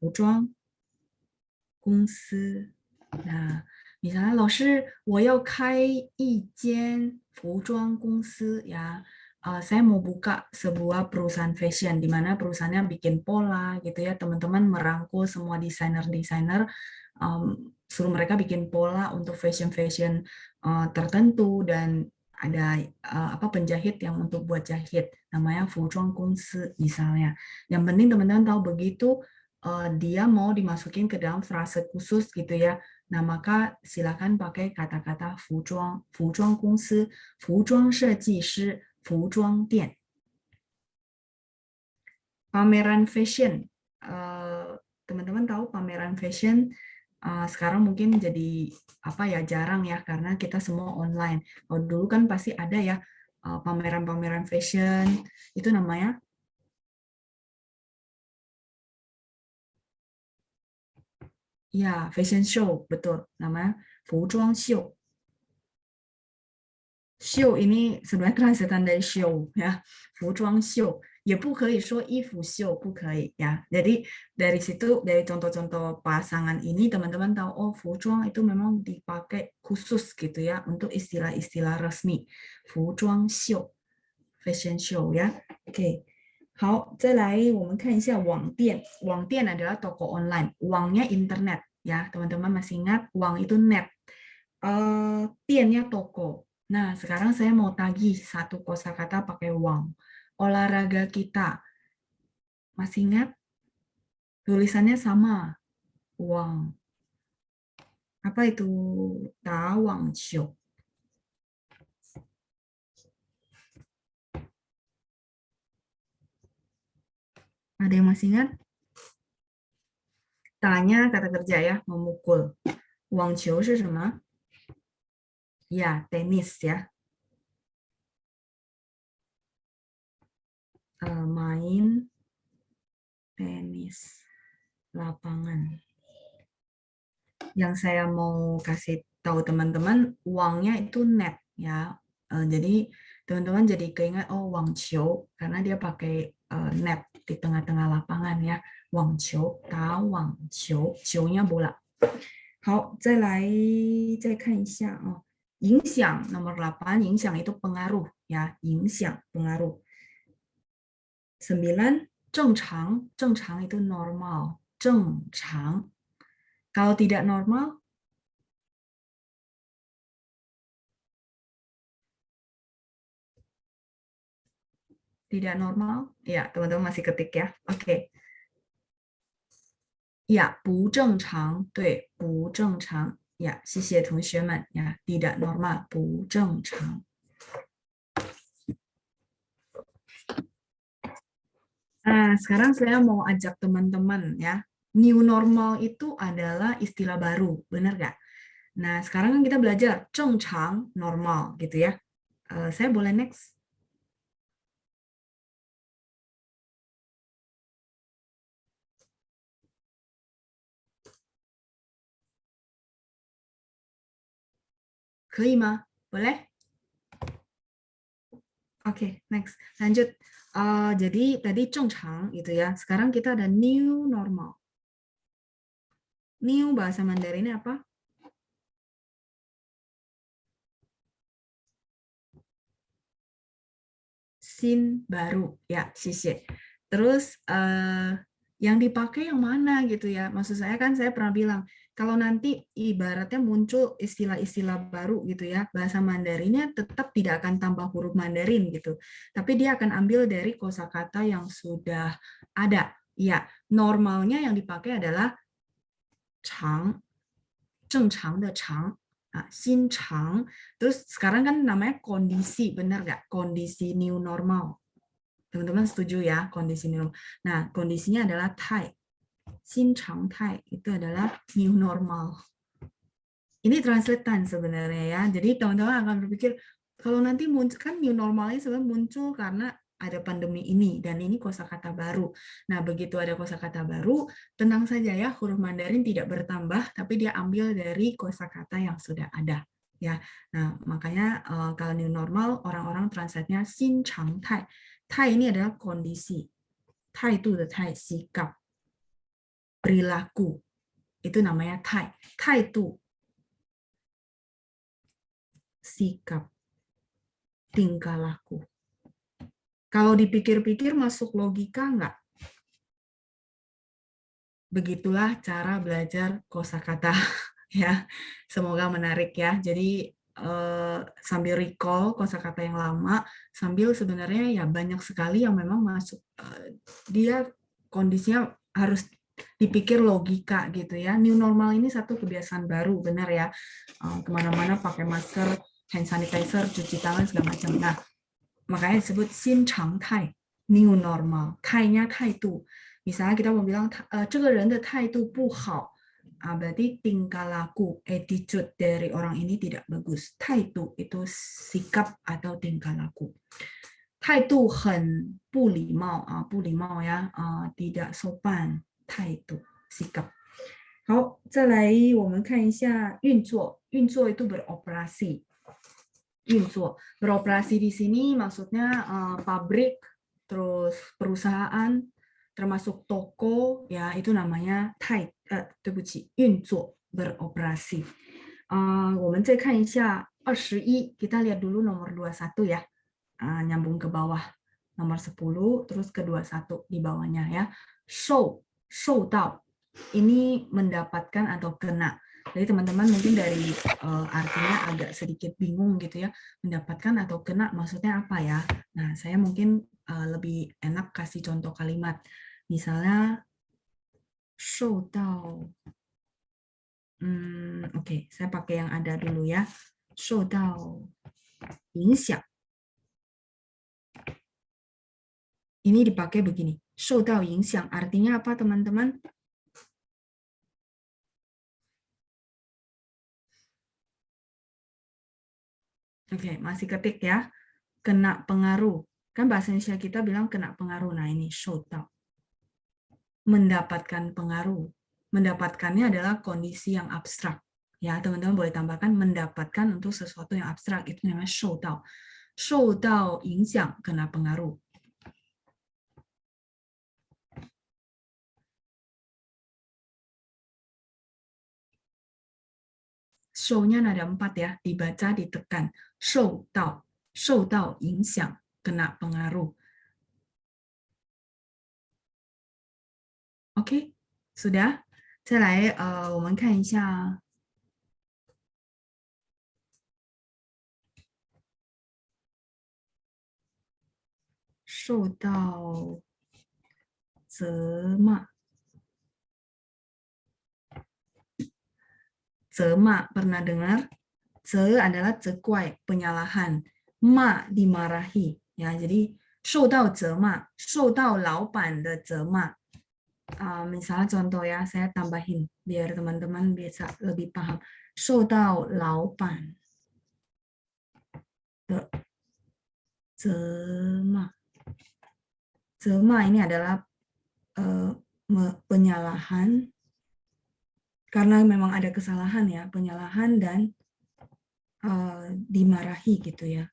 fujuang公司. Nah, misalnya, 老师，我要开一间服装公司 ya. Saya mau buka sebuah perusahaan fashion di mana perusahaannya bikin pola gitu ya. Teman-teman merangkul semua desainer-desainer, suruh mereka bikin pola untuk fashion-fashion tertentu, dan ada penjahit yang untuk buat jahit, namanya fujuang gongsi misalnya. Yang penting teman-teman tahu begitu dia mau dimasukin ke dalam frase khusus gitu ya. Nah, maka silakan pakai kata-kata fujuang, fujuang gongsi, fujuang seji shi, fujuang dian. Pameran fashion. Teman-teman tahu pameran fashion sekarang mungkin jadi jarang ya, karena kita semua online. Kalau dulu kan pasti ada ya pameran-pameran fashion, itu namanya ya fashion show, betul, namanya fujuang show. Show ini sebenarnya translation dari show ya, fujuang show. 也不可以说衣服秀, 不可以ya. Jadi dari situ, dari contoh-contoh pasangan ini teman-teman tahu, oh fujuang itu memang dipakai khusus gitu ya untuk istilah-istilah resmi. Fujuang show, fashion show ya. Oke. 好，再来我们看一下网店。网店 adalah toko online. Wangnya internet ya, teman-teman masih ingat wang itu net. Tiannya toko. Nah, sekarang saya mau tagih satu kosakata pakai wang. Olahraga kita. Masih ingat? Tulisannya sama. Wang. Apa itu? Tawang ciu. Ada yang masih ingat? Tanya kata kerja ya, memukul. Wang ciu itu apa? Ya, tenis ya. Main tenis lapangan. Yang saya mau kasih tahu teman-teman, uangnya itu net ya. Jadi teman-teman jadi keingat, oh wang qiu, karena dia pakai net di tengah-tengah lapangan ya. Wang qiu, ta wang qiu, qiu-nya bola. 好，再看一下哦，影响 nomor 8, 影响 itu pengaruh ya, 影响 pengaruh. 9, 正常 itu normal, 正常 Kalau tidak normal, tidak normal, ya teman-teman masih ketik ya. Oke. Ya, 不正常，对，不正常。Ya, 谢谢同学们。Ya, tidak normal，不正常。Nah, sekarang saya mau ajak teman-teman ya. New normal itu adalah istilah baru, benar nggak? Nah, sekarang kan kita belajar 正常 normal gitu ya. Saya boleh next? Kelima, boleh? Oke, next. Lanjut. Jadi tadi 正常gitu ya. Sekarang kita ada new normal. New bahasa Mandarinnya apa? Sin baru. Ya, xie. Terus yang dipakai yang mana gitu ya. Maksud saya kan saya pernah bilang, kalau nanti ibaratnya muncul istilah-istilah baru gitu ya, bahasa Mandarinnya tetap tidak akan tambah huruf Mandarin gitu. Tapi dia akan ambil dari kosakata yang sudah ada. Ya, normalnya yang dipakai adalah 长, 正常的长, xin chang. Terus sekarang kan namanya kondisi, benar nggak? Kondisi new normal. Teman-teman setuju ya, kondisi new normal. Nah, kondisinya adalah tai. Xin chang tai itu adalah new normal. Ini translatean sebenarnya ya. Jadi teman-teman akan berpikir, kalau nanti muncul kan new normalnya sebenarnya muncul karena ada pandemi ini dan ini kosakata baru. Nah, begitu ada kosakata baru, tenang saja ya, huruf Mandarin tidak bertambah, tapi dia ambil dari kosakata yang sudah ada. Ya, nah makanya kalau new normal orang-orang translate-nya xin chang tai. Tai ini adalah kondisi. Tai itu the tai sikap, perilaku. Itu namanya tai. Tai itu sikap, tingkah laku. Kalau dipikir-pikir masuk logika nggak? Begitulah cara belajar kosakata ya. Semoga menarik ya. Jadi sambil recall kosakata yang lama, sambil sebenarnya ya banyak sekali yang memang masuk dia kondisinya harus dipikir logika gitu ya. New normal ini satu kebiasaan baru, benar ya. Kemana-mana pakai masker, hand sanitizer, cuci tangan segala macam. Nah, makanya disebut xin chang tai, new normal. Tai-nya taidu. Misalnya kita mau bilang 这个人的态度不好, berarti tingkah laku, attitude dari orang ini tidak bagus. Taidu itu sikap atau tingkah laku. Taidu 很不礼貌, 不礼貌ya, tidak sopan. Taidu, sikap. 好，再来我们看一下运作。运作 itu beroperasi. 运作. Beroperasi di sini maksudnya pabrik, terus perusahaan, termasuk toko, ya itu namanya 对不起, 运作 beroperasi. 我们再看一下21, kita lihat dulu nomor 21 ya. Nyambung ke bawah. Nomor 10, terus ke 21 di bawahnya ya. 受到, ini mendapatkan atau kena. Jadi teman-teman mungkin dari artinya agak sedikit bingung gitu ya, mendapatkan atau kena maksudnya apa ya. Nah, saya mungkin lebih enak kasih contoh kalimat. Misalnya, 受到, oke, saya pakai yang ada dulu ya. 受到影响. Ini dipakai begini. 受到影响 artinya apa teman-teman? Oke, masih ketik ya. Kena pengaruh. Kan bahasa Indonesia kita bilang kena pengaruh. Nah, ini 受到. Mendapatkan pengaruh. Mendapatkannya adalah kondisi yang abstrak. Ya, teman-teman boleh tambahkan mendapatkan untuk sesuatu yang abstrak. Itu namanya 受到. 受到影响, kena pengaruh. Show-nya ada 4 ya, dibaca, ditekan. 受到, 受到影响, kena pengaruh. Oke, sudah? 再来，我们看一下受到责骂。Cema, pernah dengar? Ce adalah cekuai, penyalahan. Ma, dimarahi. Ya, jadi 受到责骂，受到老板的责骂。Misalnya contoh ya, saya tambahin biar teman-teman bisa lebih paham. 受到老板的责骂。责骂 ini adalah penyalahan karena memang ada kesalahan ya, penyalahan dan dimarahi gitu ya.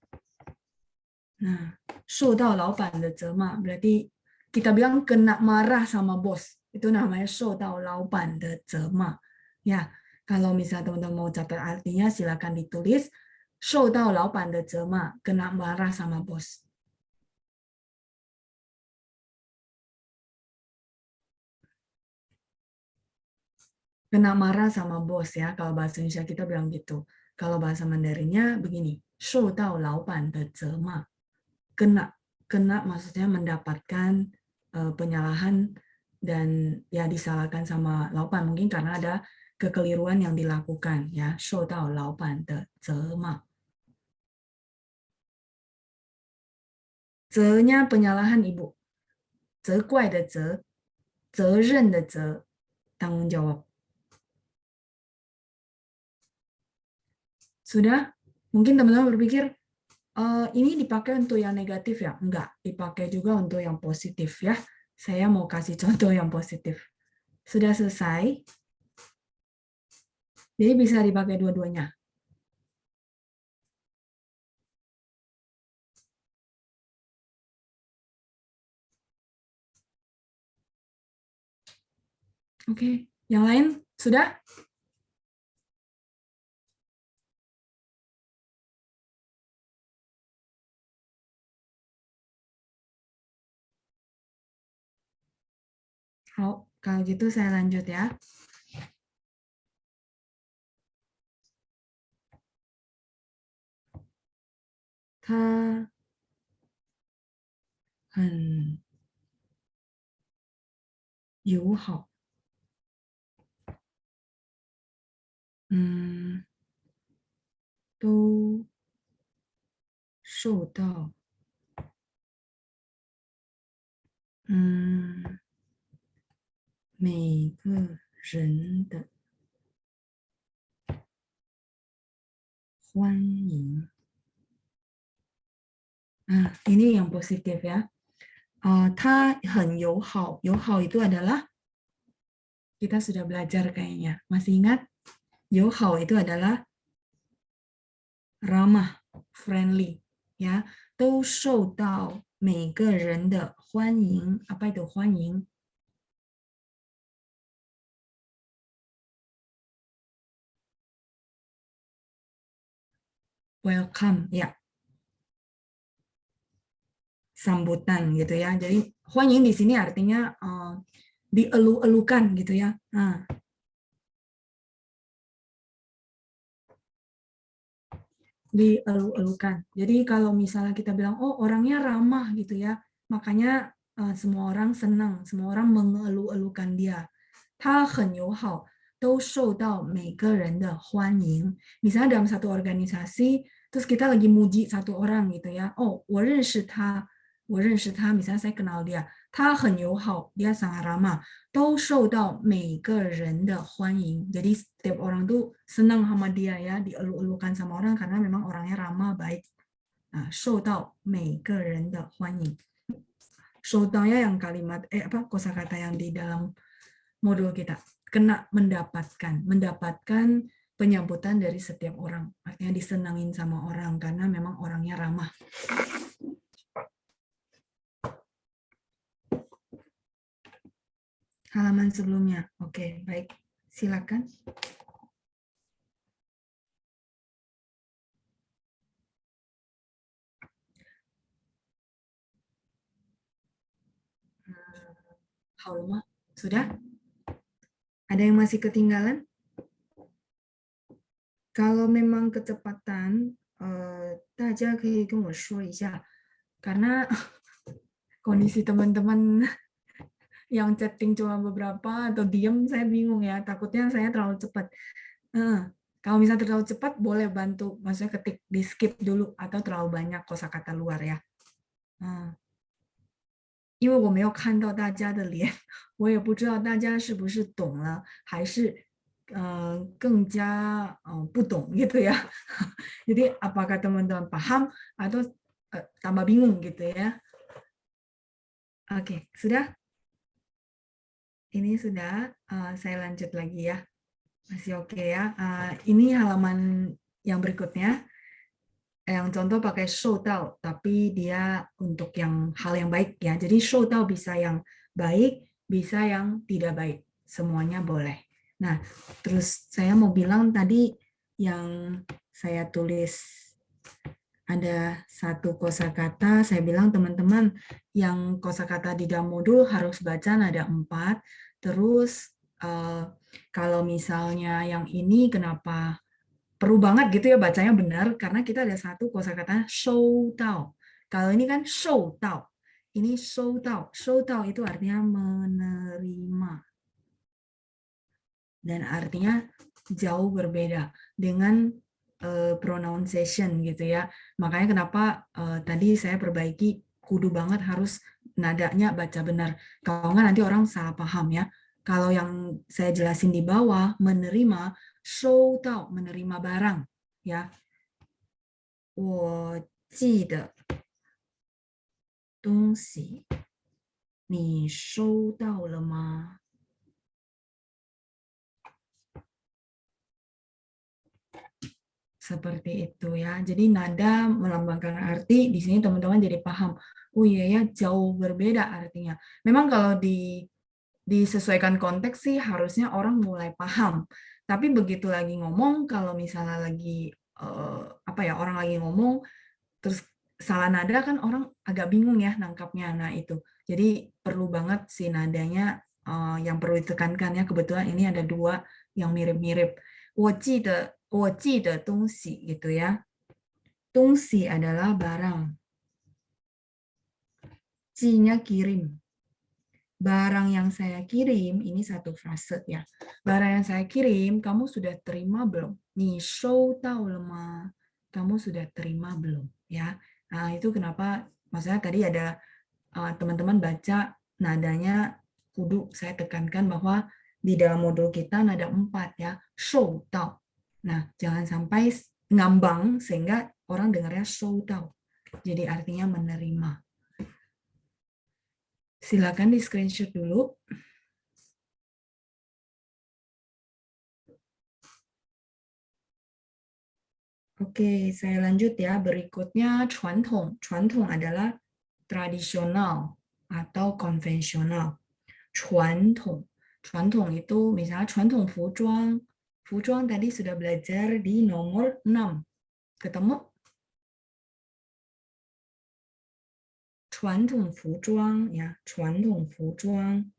Nah, 受到老板的责骂 berarti kita bilang kena marah sama bos. Itu namanya 受到老板的责骂. Ya, kalau misalnya teman-teman mau catat artinya silakan ditulis 受到老板的责骂, kena marah sama bos. Kena marah sama bos ya, kalau bahasa Indonesia kita bilang gitu. Kalau bahasa Mandarinnya begini, 受到老板的责骂. Kena maksudnya mendapatkan penyalahan dan ya disalahkan sama laupan mungkin karena ada kekeliruan yang dilakukan ya, 受到老板的责骂. 责nya penyalahan ibu, 责怪的责, 责任的责, tanggung jawab. Sudah? Mungkin teman-teman berpikir, ini dipakai untuk yang negatif ya? Enggak, dipakai juga untuk yang positif ya. Saya mau kasih contoh yang positif. Sudah selesai? Jadi bisa dipakai dua-duanya. Oke, yang lain sudah? Oh, kalau gitu saya lanjut ya. Ta 很友好，都受到每个人的欢迎。Ini yang positif ya. 他很友好，友好 itu adalah kita sudah belajar kayaknya. Masih ingat? 友好 itu adalah ramah, friendly, ya. 都受到每个人的欢迎. Apa itu 欢迎? Welcome, ya. Sambutan gitu ya. Jadi 欢迎 di sini artinya dielu-elukan gitu ya. Dielu-elukan. Jadi kalau misalnya kita bilang, oh orangnya ramah gitu ya, makanya semua orang senang, semua orang mengelu-elukan dia. 他很友好，都受到每个人的欢迎. Misalnya dalam satu organisasi, terus kita lagi muji satu orang gitu ya, oh 我认识他 misalnya saya kenal dia, 他很友好, dia sangat ramah, 都受到每个人的欢迎. Jadi setiap orang tuh senang sama dia ya, dielu-elukan sama orang karena memang orangnya ramah, baik. Nah, 受到每个人的欢迎. 受到ya yang kalimat kosakata yang di dalam modul kita. Kena mendapatkan penyambutan dari setiap orang. Artinya disenangin sama orang karena memang orangnya ramah. Halaman sebelumnya. Oke, baik. Silakan. Haulma, sudah? Ada yang masih ketinggalan? Kalau memang kecepatan, 大家可以跟我说一下 karena kondisi teman-teman yang chatting cuma beberapa atau diem, saya bingung ya, takutnya saya terlalu cepat. Kalau misalnya terlalu cepat, boleh bantu, maksudnya ketik di skip dulu atau terlalu banyak kosakata luar ya. 因为我没有看到大家的脸，我也不知道大家是不是懂了，还是更加不懂gitu ya. Jadi apakah teman-teman paham atau tambah bingung gitu ya? Oke, sudah? Ini sudah, saya lanjut lagi ya. Masih oke ya. Ini halaman yang berikutnya. Yang contoh pakai 受到, tapi dia untuk yang hal yang baik ya. Jadi 受到 bisa yang baik, bisa yang tidak baik. Semuanya boleh. Nah, terus saya mau bilang tadi yang saya tulis ada satu kosakata, saya bilang teman-teman yang kosakata di dalam modul harus baca nada 4. Terus kalau misalnya yang ini kenapa perlu banget gitu ya bacanya benar karena kita ada satu kosakata 收到. Kalau ini kan 收到. Ini 收到. 收到 itu artinya menerima. Dan artinya jauh berbeda dengan pronunciation gitu ya. Makanya kenapa tadi saya perbaiki kudu banget harus nadanya baca benar. Kalau nggak nanti orang salah paham ya. Kalau yang saya jelasin di bawah menerima 收到 menerima barang ya. 我记得东西你收到了吗? Seperti itu ya. Jadi nada melambangkan arti di sini teman-teman jadi paham. Oh iya ya, jauh berbeda artinya. Memang kalau disesuaikan konteks sih harusnya orang mulai paham. Tapi begitu lagi ngomong, kalau misalnya lagi orang lagi ngomong terus salah nada kan orang agak bingung ya nangkapnya. Nah itu. Jadi perlu banget si nadanya yang perlu ditekankan ya. Kebetulan ini ada dua yang mirip-mirip. 我记得东西 gitu ya. 东西 adalah barang. 记nya kirim. Barang yang saya kirim, ini satu frase ya. Barang yang saya kirim, kamu sudah terima belum? 你收到了吗? Kamu sudah terima belum? Ya. Nah, itu kenapa maksudnya tadi ada teman-teman baca nadanya kudu saya tekankan bahwa di dalam modul kita nada 4 ya. 收到. Nah, jangan sampai ngambang sehingga orang dengarnya 收到. Jadi artinya menerima. Silakan di screenshot dulu. Oke, saya lanjut ya. Berikutnya 传统. 传统 adalah tradisional atau konvensional. 传统. 传统 itu misalnya 传统服装. 服装 tadi sudah belajar di nomor 6. Ketemu? 传统服装 ya, 传统服装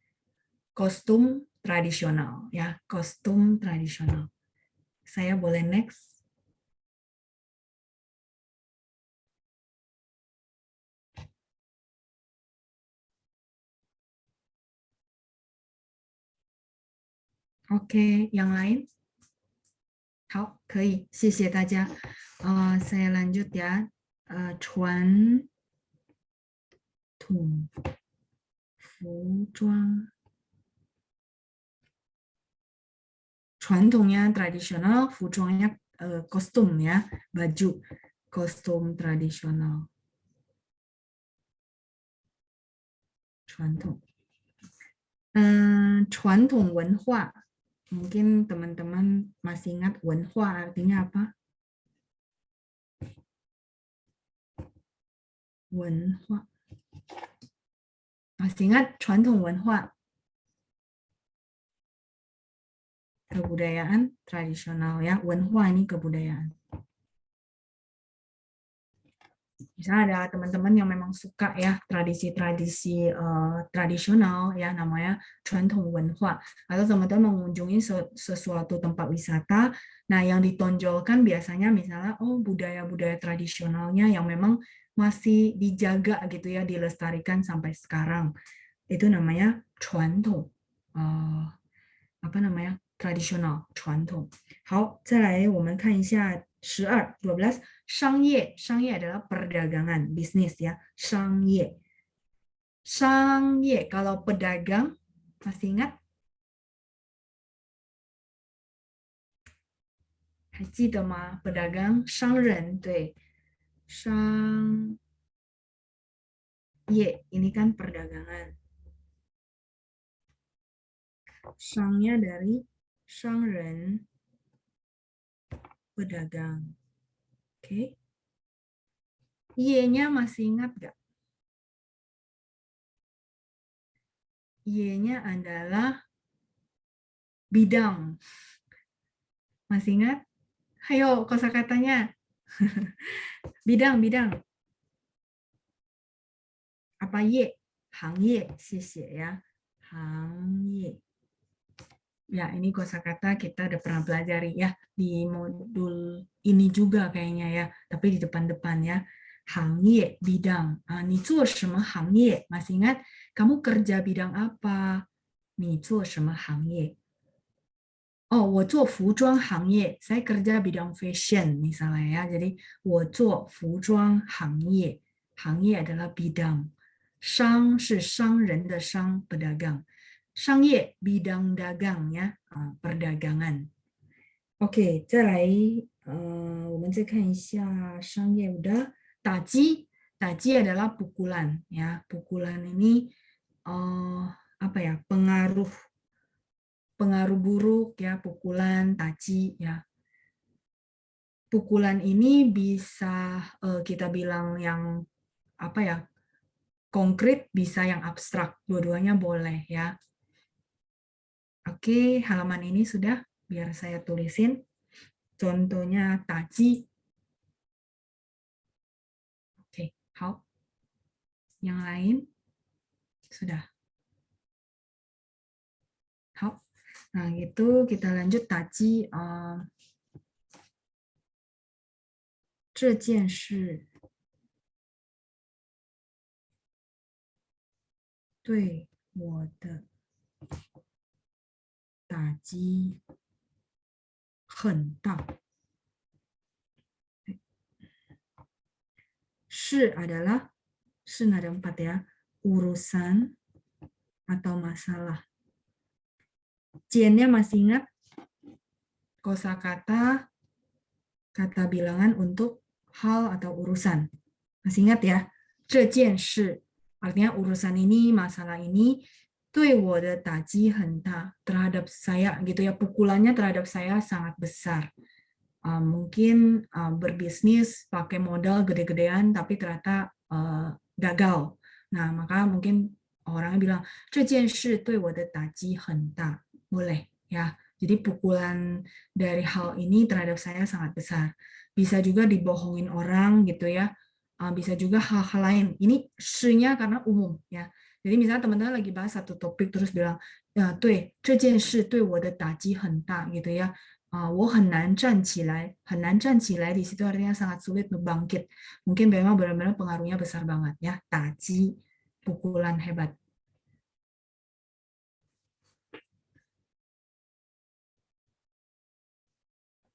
kostum tradisional ya, kostum tradisional. Saya boleh next? Oke, yang lain? 好，可以，谢谢大家。saya lanjut ya. 传统服装 传统nya tradisional, 服装nya kostum ya, baju, kostum tradisional. 传统. 传统文化, mungkin teman-teman masih ingat 文化 artinya apa? 文化. Masih ingat 传统文化? Kebudayaan tradisional ya, 文化 ini kebudayaan. Misalnya ada teman-teman yang memang suka ya tradisi-tradisi tradisional ya, namanya 传统文化, atau teman-teman mengunjungi sesuatu tempat wisata. Nah, yang ditonjolkan biasanya misalnya budaya-budaya tradisionalnya yang memang masih dijaga gitu ya, dilestarikan sampai sekarang. Itu namanya 传统, tradisional 传统. 好，再来我们看一下12 商业 adalah perdagangan, bisnis ya, 商业 kalau pedagang masih ingat? 还记得吗？ pedagang 商人，对，商业 ini kan perdagangan. 商nya dari 商人 pedagang. Oke. Y-nya masih ingat nggak? Y-nya adalah bidang. Masih ingat? Ayo kosakatanya. Bidang. Apa Y? 行业, 谢谢ya. 行业. Ya, ini kosakata kita udah pernah pelajari ya di modul ini juga kayaknya ya, tapi di depan-depan ya. 行业 bidang. 你做什么行业? Masih ingat? Kamu kerja bidang apa? 你做什么行业? Oh, 我做服装行业. Saya kerja bidang fashion misalnya ya. Jadi 我做服装行业. 行业 adalah bidang. 商是商人的商, pedagang. 商业 bidang dagang ya, perdagangan. Oke, 再来我们再看一下商业 udah. 打击 adalah pukulan ya. Pukulan ini pengaruh buruk ya, pukulan, taji ya. Pukulan ini bisa kita bilang yang konkret, bisa yang abstrak, dua-duanya boleh ya. Oke, halaman ini sudah, biar saya tulisin. Contohnya taji. Oke, hao. Yang lain sudah. Hao. Nah, gitu kita lanjut taji. 这件事对我的打击很大. 事 adalah 是ada 4 ya, urusan atau masalah. Jiannya masih ingat? Kosakata, kata bilangan untuk hal atau urusan. Masih ingat ya? 这件事 artinya urusan ini, masalah ini, 对我的打击很大, terhadap saya gitu ya, pukulannya terhadap saya sangat besar. Mungkin berbisnis pakai modal gede-gedean tapi ternyata gagal. Nah, maka mungkin orangnya bilang 这件事对我的打击很大. Boleh ya. Jadi pukulan dari hal ini terhadap saya sangat besar. Bisa juga dibohongin orang gitu ya. Bisa juga hal-hal lain. Ini shi-nya karena umum ya. Jadi misalnya teman-teman lagi bahas satu topik terus bilang, 对，这件事对我的打击很大 gitu ya. 我很难站起来，很难站起来 di situ artinya sangat sulit bangkit. Mungkin memang benar-benar pengaruhnya besar banget ya. Taji, pukulan hebat.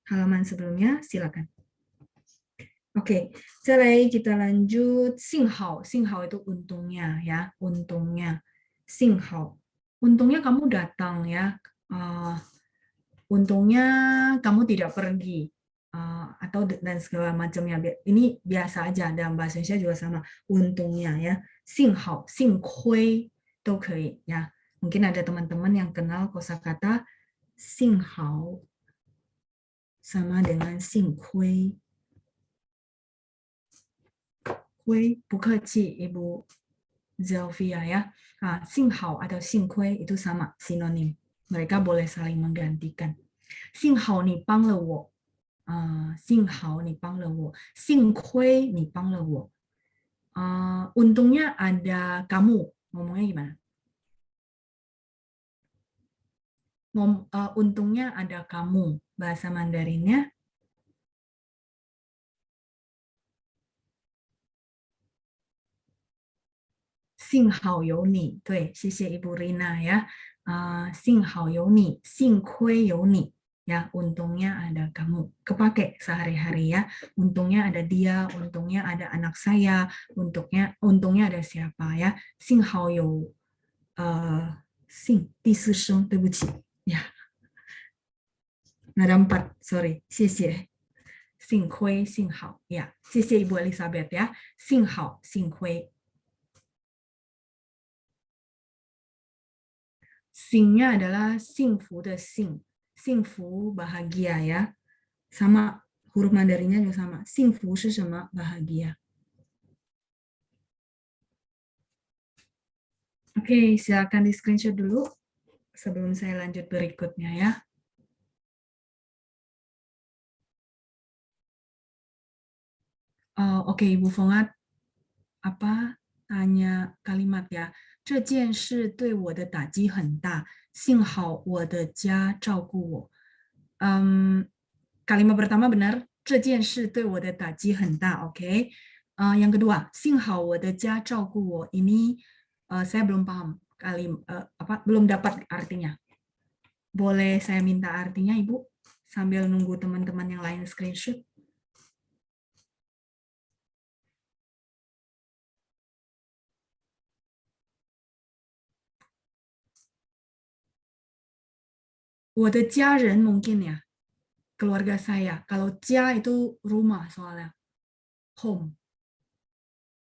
Halaman sebelumnya, silakan. Oke, setelah kita lanjut, 幸好 itu untungnya ya, untungnya. 幸好, untungnya kamu datang ya. Untungnya kamu tidak pergi atau dan segala macamnya. Ini biasa aja, dalam bahasa Indonesia juga sama. Untungnya ya. 幸好, 幸亏 都可以ya. Mungkin ada teman-teman yang kenal kosakata 幸好 sama dengan 幸亏. 亏 不客气 Ibu Zelvia ya. 幸好 atau 幸亏 itu sama, sinonim. Mereka boleh saling menggantikan. 幸好你帮了我. 幸好你帮了我. 幸亏你帮了我. Untungnya ada kamu. Ngomongnya gimana? Untungnya ada kamu. Bahasa Mandarinnya幸好有你，对，谢谢 Ibu Rina ya. 幸好有你，幸亏有你 ya. Untungnya ada kamu. Kepake sehari-hari ya. Untungnya ada dia, untungnya ada anak saya, untungnya ada siapa ya. 幸好有幸第四声，对不起呀。Nada 4, sorry, 谢谢。幸亏幸好ya. 谢谢 Ibu Elizabeth ya. 幸好幸亏。Singnya adalah 幸福的幸，幸福 bahagia ya. Sama huruf Mandarinnya juga sama. 幸福是什么 bahagia. Oke, silakan di screenshot dulu sebelum saya lanjut berikutnya ya. Oke, Ibu Fongat, apa tanya kalimat ya? 这件事对我的打击很大，幸好我的家照顾我。Kalimat pertama benar, 这件事对我的打击很大, oke. Yang kedua, 幸好我的家照顾我. Ini saya belum paham belum dapat artinya. Boleh saya minta artinya, Ibu, sambil nunggu teman-teman yang lain screenshot? Wada jaren mungkin ya, keluarga saya. Kalau jia itu rumah soalnya, home.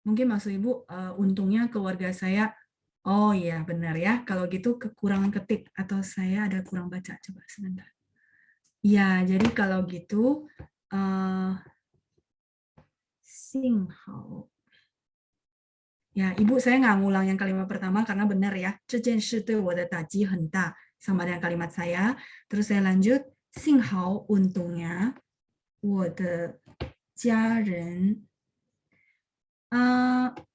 Mungkin maksud Ibu, untungnya keluarga saya, oh iya benar ya, kalau gitu kekurangan ketik, atau saya ada kurang baca, coba sebentar. Ya, jadi kalau gitu, Xinghao. Ya, Ibu, saya nggak ngulang yang kalimat pertama karena benar ya. 这件事对我的打击很大 sama dengan kalimat saya. Terus saya lanjut, 幸好 untungnya 我的家人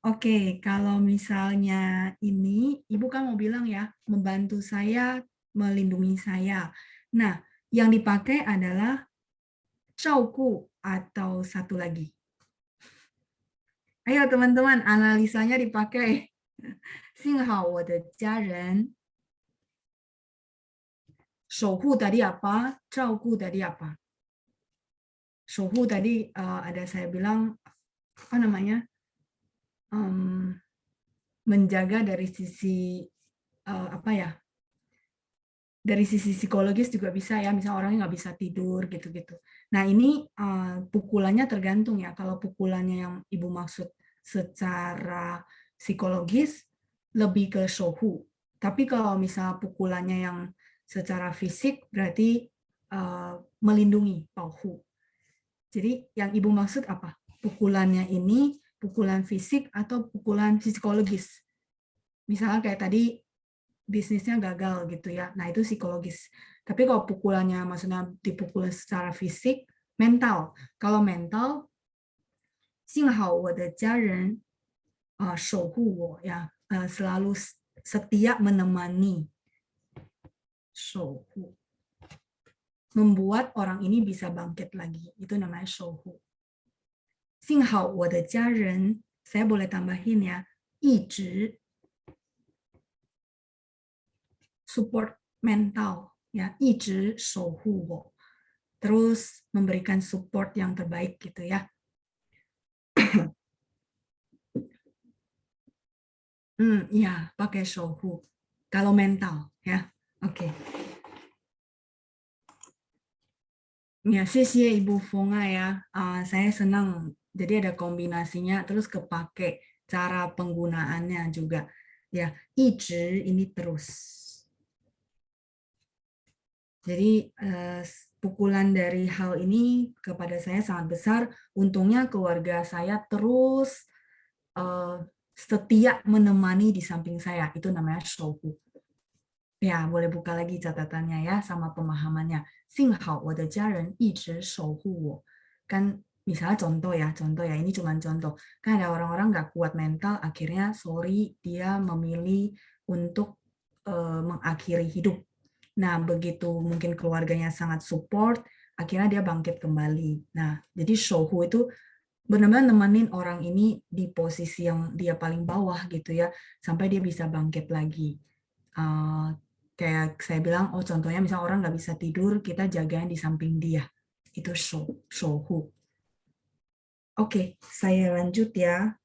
Oke, kalau misalnya ini, Ibu kan mau bilang ya, membantu saya, melindungi saya. Nah, yang dipakai adalah 照顾 atau satu lagi. Ayo teman-teman, analisanya dipakai. 幸好我的家人 守护 tadi apa? 照顾 tadi apa? 守护 tadi ada saya bilang, apa namanya? Menjaga dari sisi apa ya, dari sisi psikologis juga bisa ya, misalnya orangnya nggak bisa tidur gitu-gitu. Nah ini pukulannya tergantung ya, kalau pukulannya yang Ibu maksud secara psikologis lebih ke shohu, tapi kalau misalnya pukulannya yang secara fisik berarti melindungi, pauhu. Jadi yang Ibu maksud apa? Pukulannya ini pukulan fisik atau pukulan psikologis. Misalnya kayak tadi bisnisnya gagal gitu ya. Nah, itu psikologis. Tapi kalau pukulannya maksudnya dipukul secara fisik, mental. Kalau mental, 幸好我的家人守护我 ya, selalu setia menemani. 守护. Membuat orang ini bisa bangkit lagi. Itu namanya 守护. 幸好我的家人, saya boleh tambahin ya, 一直 support mental ya, 一直守护我, terus memberikan support yang terbaik gitu ya. Ya, pakai 守护 kalau mental ya. Oke. Ya, 谢谢 Ibu Fonga ya. Saya senang. Jadi ada kombinasinya, terus kepake cara penggunaannya juga. Ya, 一直 ini terus. Jadi pukulan dari hal ini kepada saya sangat besar. Untungnya keluarga saya terus setia menemani di samping saya. Itu namanya 守护. Ya, boleh buka lagi catatannya ya sama pemahamannya. 幸好我的家人一直守护我. Kan Misalnya contoh ya, ini cuma contoh. Kan ada orang-orang nggak kuat mental, akhirnya sorry dia memilih untuk mengakhiri hidup. Nah, begitu mungkin keluarganya sangat support, akhirnya dia bangkit kembali. Nah, jadi shouhu itu benar-benar nemenin orang ini di posisi yang dia paling bawah gitu ya, sampai dia bisa bangkit lagi. Kayak saya bilang, oh contohnya misalnya orang nggak bisa tidur, kita jagain di samping dia. Itu shouhu. Oke, saya lanjut ya.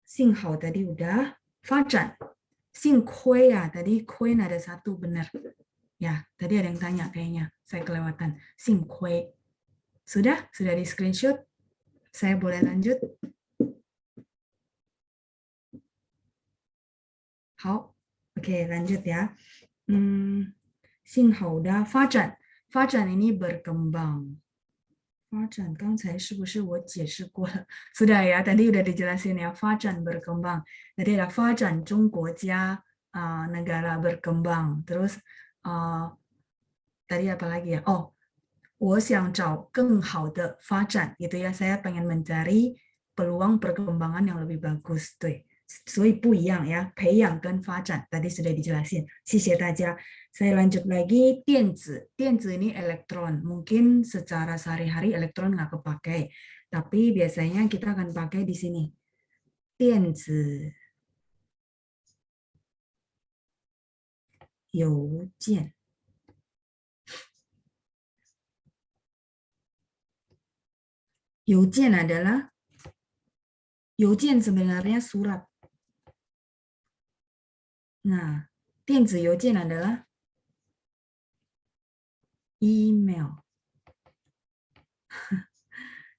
Singhao tadi udah. Fajan. Sing kue ya, tadi kue ada satu, benar. Ya, tadi ada yang tanya kayaknya. Saya kelewatan. Sing kue. Sudah di screenshot. Saya boleh lanjut. Hao. Oke, lanjut ya. Singhao udah. Fajan. Fajan ini berkembang. 发展刚才是不是我解释过了 sudah ya, tadi udah dijelasin ya, 发展 berkembang. Jadi ada 发展中国家 negara berkembang. Terus tadi apa lagi ya? Oh, 我想找更好的发展 gitu ya. Saya pengen mencari peluang perkembangan yang lebih bagus. 对，所以不一样ya. 培养跟发展 tadi sudah dijelasin. 谢谢大家. Saya lanjut lagi, 电子. 电子 ini elektron. Mungkin secara sehari-hari elektron nggak kepakai. Tapi biasanya kita akan pakai di sini. 电子邮件. Yojian adalah, Yojian sebenarnya surat. Nah, 电子邮件 adalah email.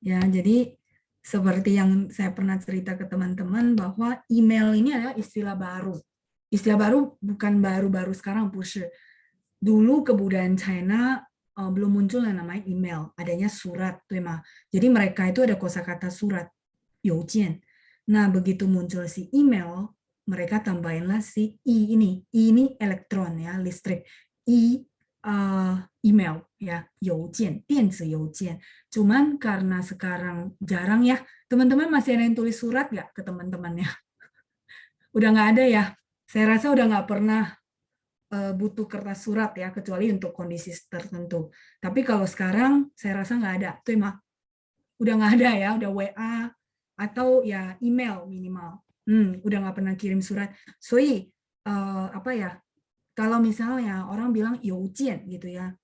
Ya, jadi seperti yang saya pernah cerita ke teman-teman bahwa email ini adalah istilah baru. Istilah baru bukan baru-baru sekarang, push. Dulu kebudayaan China belum muncul yang namanya email, adanya surat, tuh mah. Jadi mereka itu ada kosakata surat, yojian. Nah, begitu muncul si email, mereka tambahinlah si i ini elektron ya, listrik. Email ya, yojian, 电子邮件. Cuman karena sekarang jarang ya, teman-teman masih ada yang tulis surat nggak ke teman-temannya? Udah nggak ada ya. Saya rasa udah nggak pernah butuh kertas surat ya, kecuali untuk kondisi tertentu. Tapi kalau sekarang saya rasa nggak ada, tuh mah udah nggak ada ya, udah WA atau ya email minimal. Udah nggak pernah kirim surat. Soi apa ya? Kalau misalnya orang bilang yojian gitu ya,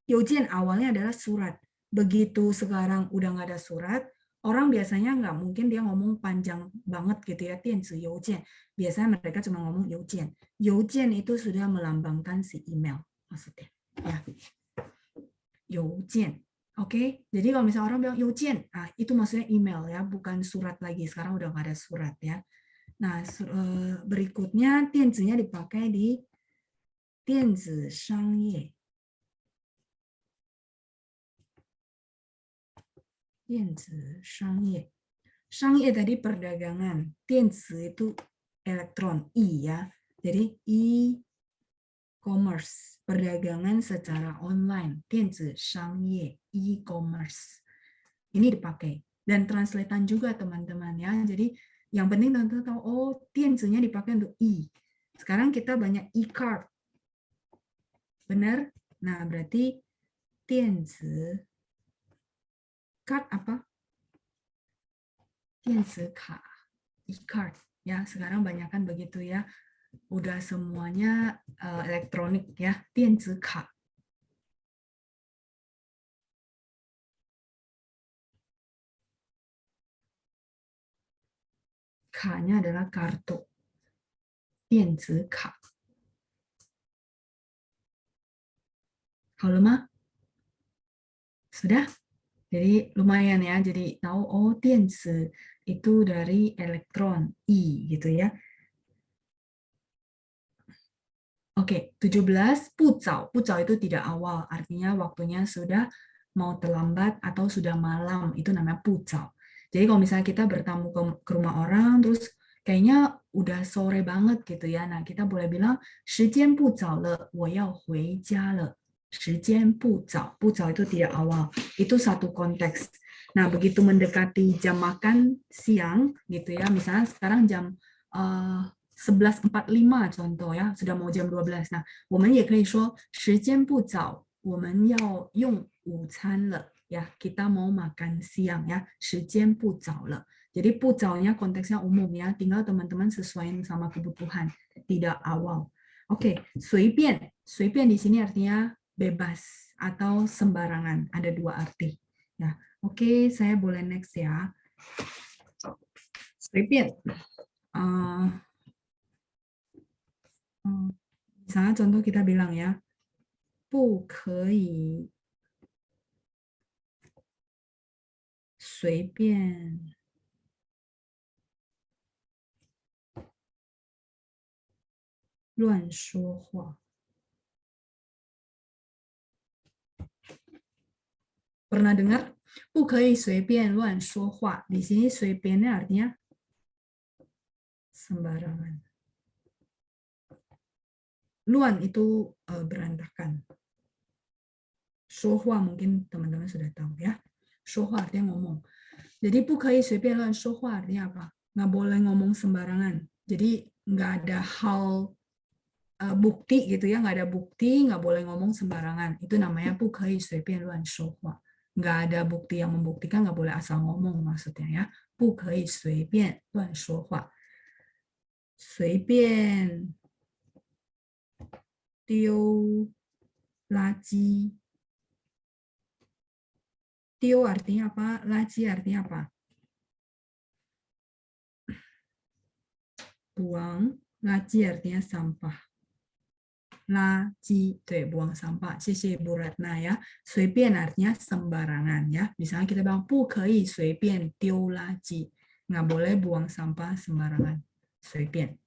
yojian awalnya adalah surat. Begitu sekarang udah nggak ada surat, orang biasanya nggak mungkin dia ngomong panjang banget gitu ya, 电子邮件. Biasanya mereka cuma ngomong yojian. Yojian itu sudah melambangkan si email maksudnya. Ya. Yojian. Oke, jadi kalau misalnya orang bilang yojian, itu maksudnya email ya, bukan surat lagi. Sekarang udah nggak ada surat ya. Nah, berikutnya 电子-nya dipakai di 电子商业. 电子商业. 商业 tadi perdagangan. 电子 itu elektron, i ya. Jadi e-commerce, perdagangan secara online. 电子商业, e-commerce. Ini dipakai. Dan translatean juga teman-teman ya. Jadi yang penting teman-teman tahu, oh 电子-nya dipakai untuk i. Sekarang kita banyak e-card. Benar? Nah, berarti 电子 card apa? 电子卡, e-card. Ya, sekarang banyakkan begitu ya. Udah semuanya elektronik ya, 电子卡. K-nya adalah kartu. 电子卡. 好了吗? Sudah? Jadi lumayan ya, jadi tahu oh 电子 itu dari elektron, i gitu ya. Oke, 17 pucao. Pucao itu tidak awal, artinya waktunya sudah mau terlambat atau sudah malam, itu namanya pucao. Jadi kalau misalnya kita bertamu ke rumah orang, terus kayaknya udah sore banget gitu ya, nah kita boleh bilang 时间不早了，我要回家了.时间不早，不早itu tidak awal, itu satu konteks. Nah, begitu mendekati jam makan siang, gitu ya, misalnya sekarang jam 11:45 contoh ya, sudah mau jam 12. Nah, 我们也可以说时间不早，我们要用午餐了 ya, kita mau makan siang ya, 时间不早了. Jadi 不早nya konteksnya umum ya, tinggal teman-teman sesuaikan sama kebutuhan, tidak awal. Oke, 随便di sini artinya bebas atau sembarangan, ada dua arti. Ya, oke, saya boleh next ya. 随便. Misalnya contoh kita bilang ya, 不可以随便乱说话. Pernah dengar? 不可以随便乱说话. Di sini 随便artinya sembarangan. Luan itu berantakan. 说话 mungkin teman-teman sudah tahu ya. 说话 artinya ngomong. Jadi 不可以随便乱说话 artinya apa? Nggak boleh ngomong sembarangan. Jadi nggak ada hal bukti gitu ya, nggak ada bukti, nggak boleh ngomong sembarangan. Itu namanya 不可以随便乱说话. Nggak ada bukti yang membuktikan, nggak boleh asal ngomong maksudnya ya. 不可以随便乱说话. 随便丢垃圾.丢artinya apa? Laji artinya apa? Buang. Laji artinya sampah. Laji, buang sampah. 谢谢 Bu Ratna ya. 随便 artinya sembarangan ya. Misalnya kita bilang 不可以随便丢垃圾. Nggak boleh buang sampah sembarangan. 随便.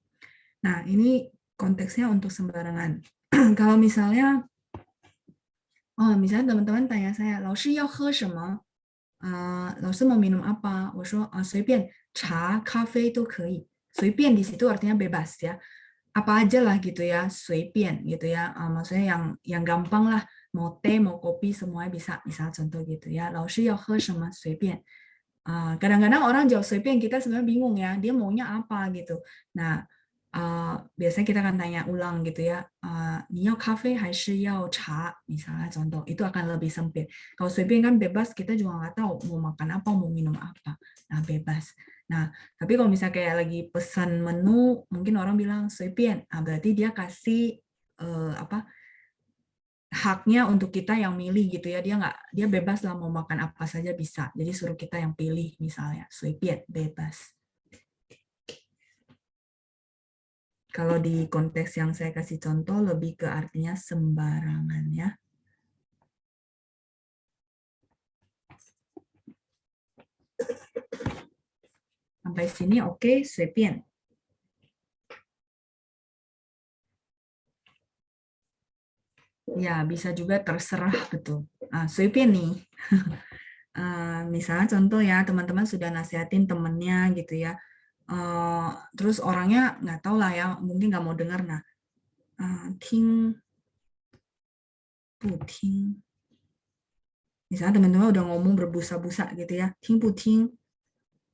Nah, ini konteksnya untuk sembarangan. Kalau misalnya misalnya teman-teman tanya saya, 老师要喝什么? 老师mau minum apa? 我说随便, 茶, 咖啡都可以. 随便 di situ artinya bebas ya. Apa aja lah gitu ya, 随便 gitu ya. Maksudnya yang gampang lah, mau teh, mau kopi, semuanya bisa. Misal contoh gitu ya, 老师要喝什么? 随便. Kadang-kadang orang jawab 随便, kita sebenarnya bingung ya, dia maunya apa gitu. Nah, biasanya kita akan tanya ulang gitu ya, 你要咖啡还是要茶? Misalnya contoh, itu akan lebih sempit. Kalau 随便kan bebas, kita juga nggak tahu mau makan apa, mau minum apa. Nah, bebas. Nah, tapi kalau misalnya kayak lagi pesan menu, mungkin orang bilang 随便, berarti dia kasih haknya untuk kita yang milih gitu ya. Dia bebas lah mau makan apa saja bisa. Jadi suruh kita yang pilih misalnya, 随便 bebas. Kalau di konteks yang saya kasih contoh lebih ke artinya sembarangan ya. Sampai sini oke, 随便. Ya, bisa juga terserah betul. 随便 nih. Misalnya contoh ya, teman-teman sudah nasihatin temennya gitu ya. Terus orangnya nggak tahu lah ya, mungkin nggak mau dengar. Nah, 听不听. Misalnya teman-teman udah ngomong berbusa-busa gitu ya, 听不听,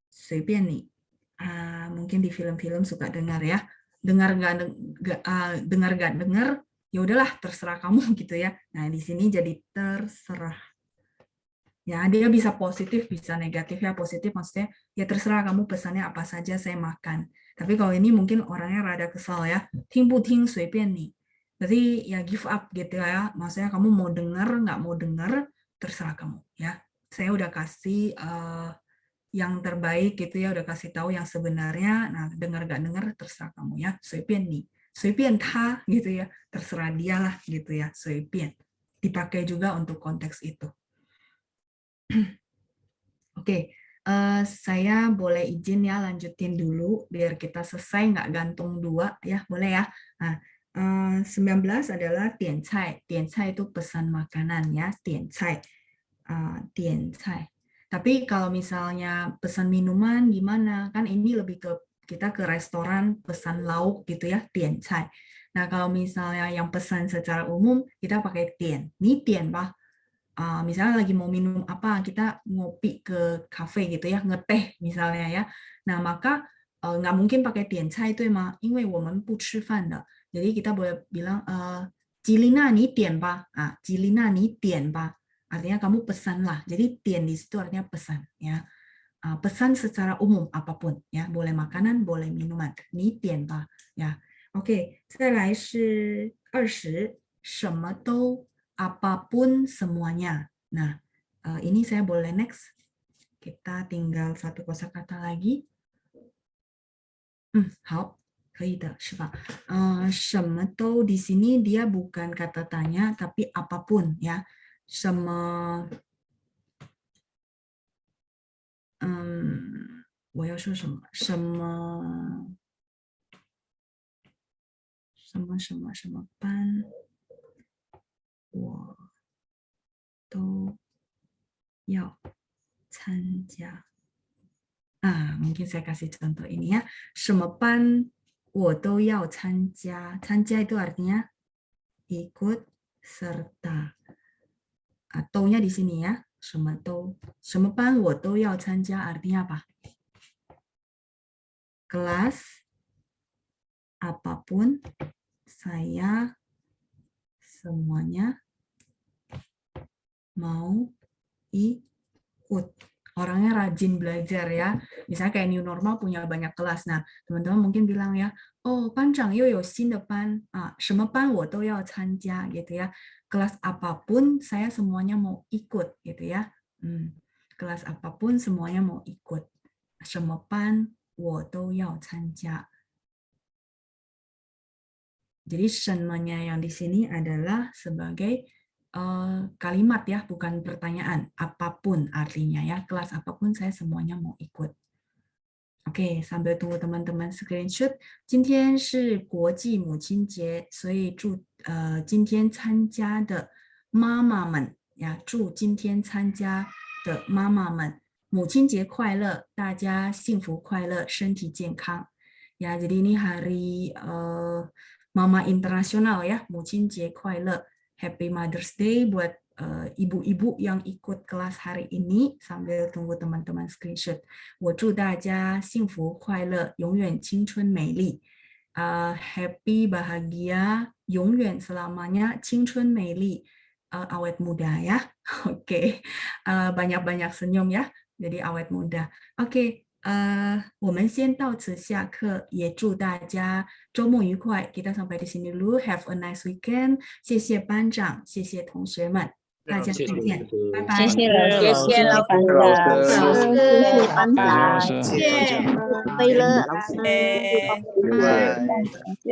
随便你. Mungkin di film-film suka dengar ya, dengar nggak dengar, ya udahlah terserah kamu gitu ya. Nah di sini jadi terserah. Ya, dia bisa positif, bisa negatif ya. Positif maksudnya ya terserah kamu pesannya apa saja, saya makan. Tapi kalau ini mungkin orangnya rada kesal ya. 听不听随便你. Berarti ya give up gitu ya. Maksudnya kamu mau dengar, nggak mau dengar, terserah kamu ya. Saya udah kasih yang terbaik gitu ya, udah kasih tahu yang sebenarnya. Nah, dengar nggak dengar terserah kamu ya. 随便你, 随便他gitu ya. Terserah dia lah gitu ya. 随便. Dipakai juga untuk konteks itu. Oke, saya boleh izin ya lanjutin dulu biar kita selesai nggak gantung dua ya, boleh ya. Nah, 19 adalah 点菜. 点菜 itu pesan makanan ya, 点菜. 点菜. Tapi kalau misalnya pesan minuman gimana? Kan ini lebih ke kita ke restoran pesan lauk gitu ya, 点菜. Nah, kalau misalnya yang pesan secara umum, kita pakai 点, 你点吧. Misalnya lagi mau minum apa, kita ngopi ke kafe gitu ya, ngeteh misalnya ya. Nah, maka nggak mungkin pakai 点菜对吗？因为我们不吃饭的. Jadi kita boleh bilang吉琳娜你点吧.吉琳娜你点吧. Artinya kamu pesanlah. Jadi 点 di situ artinya pesan ya. Pesan secara umum apapun ya, boleh makanan, boleh minuman. 你点吧 ya. Oke, 再来是20，什么都 apapun semuanya. Nah, ini saya boleh next. Kita tinggal satu kosakata lagi. 好，可以的，是吧？什么都 di sini dia bukan kata tanya, tapi apapun ya. 什么我要说什么？什么班我都要参加。mungkin saya kasih contoh ini ya. 什么班我都要参加。参加 itu artinya ikut serta. Ataunya di sini ya. 什么班我都要参加 artinya apa? Kelas apapun saya semuanya mau ikut. Orangnya rajin belajar ya. Misalnya kayak new normal punya banyak kelas. Nah, teman-teman mungkin bilang ya, oh, 班长又有新的班什么班我都要参加 gitu ya. Kelas apapun saya semuanya mau ikut gitu ya. Kelas apapun semuanya mau ikut. 什么班我都要参加. Jadi 什么nya yang di sini adalah sebagai kalimat ya, bukan pertanyaan. Apapun artinya ya, kelas apapun saya semuanya mau ikut. Oke, sambil tunggu teman-teman screenshot. 今天是国际母亲节，所以祝今天参加的妈妈们呀，祝今天参加的妈妈们母亲节快乐，大家幸福快乐，身体健康。Ya, jadi ini hari Mama Internasional ya, 母亲节快乐。Happy Mother's Day buat ibu-ibu yang ikut kelas hari ini sambil tunggu teman-teman screenshot. 我祝大家幸福快乐，永远青春美丽。Happy bahagia, 永远 selamanya 青春美丽, awet muda ya. Oke, banyak-banyak senyum ya, jadi awet muda. Oke. 我们先到此下课，也祝大家周末愉快。Kita sampai di sini dulu. Have a nice weekend. 谢谢班长，谢谢同学们，大家再见，拜拜。谢谢老师，谢谢老师，谢谢班长，谢谢。飞了，老师。拜拜。谢谢。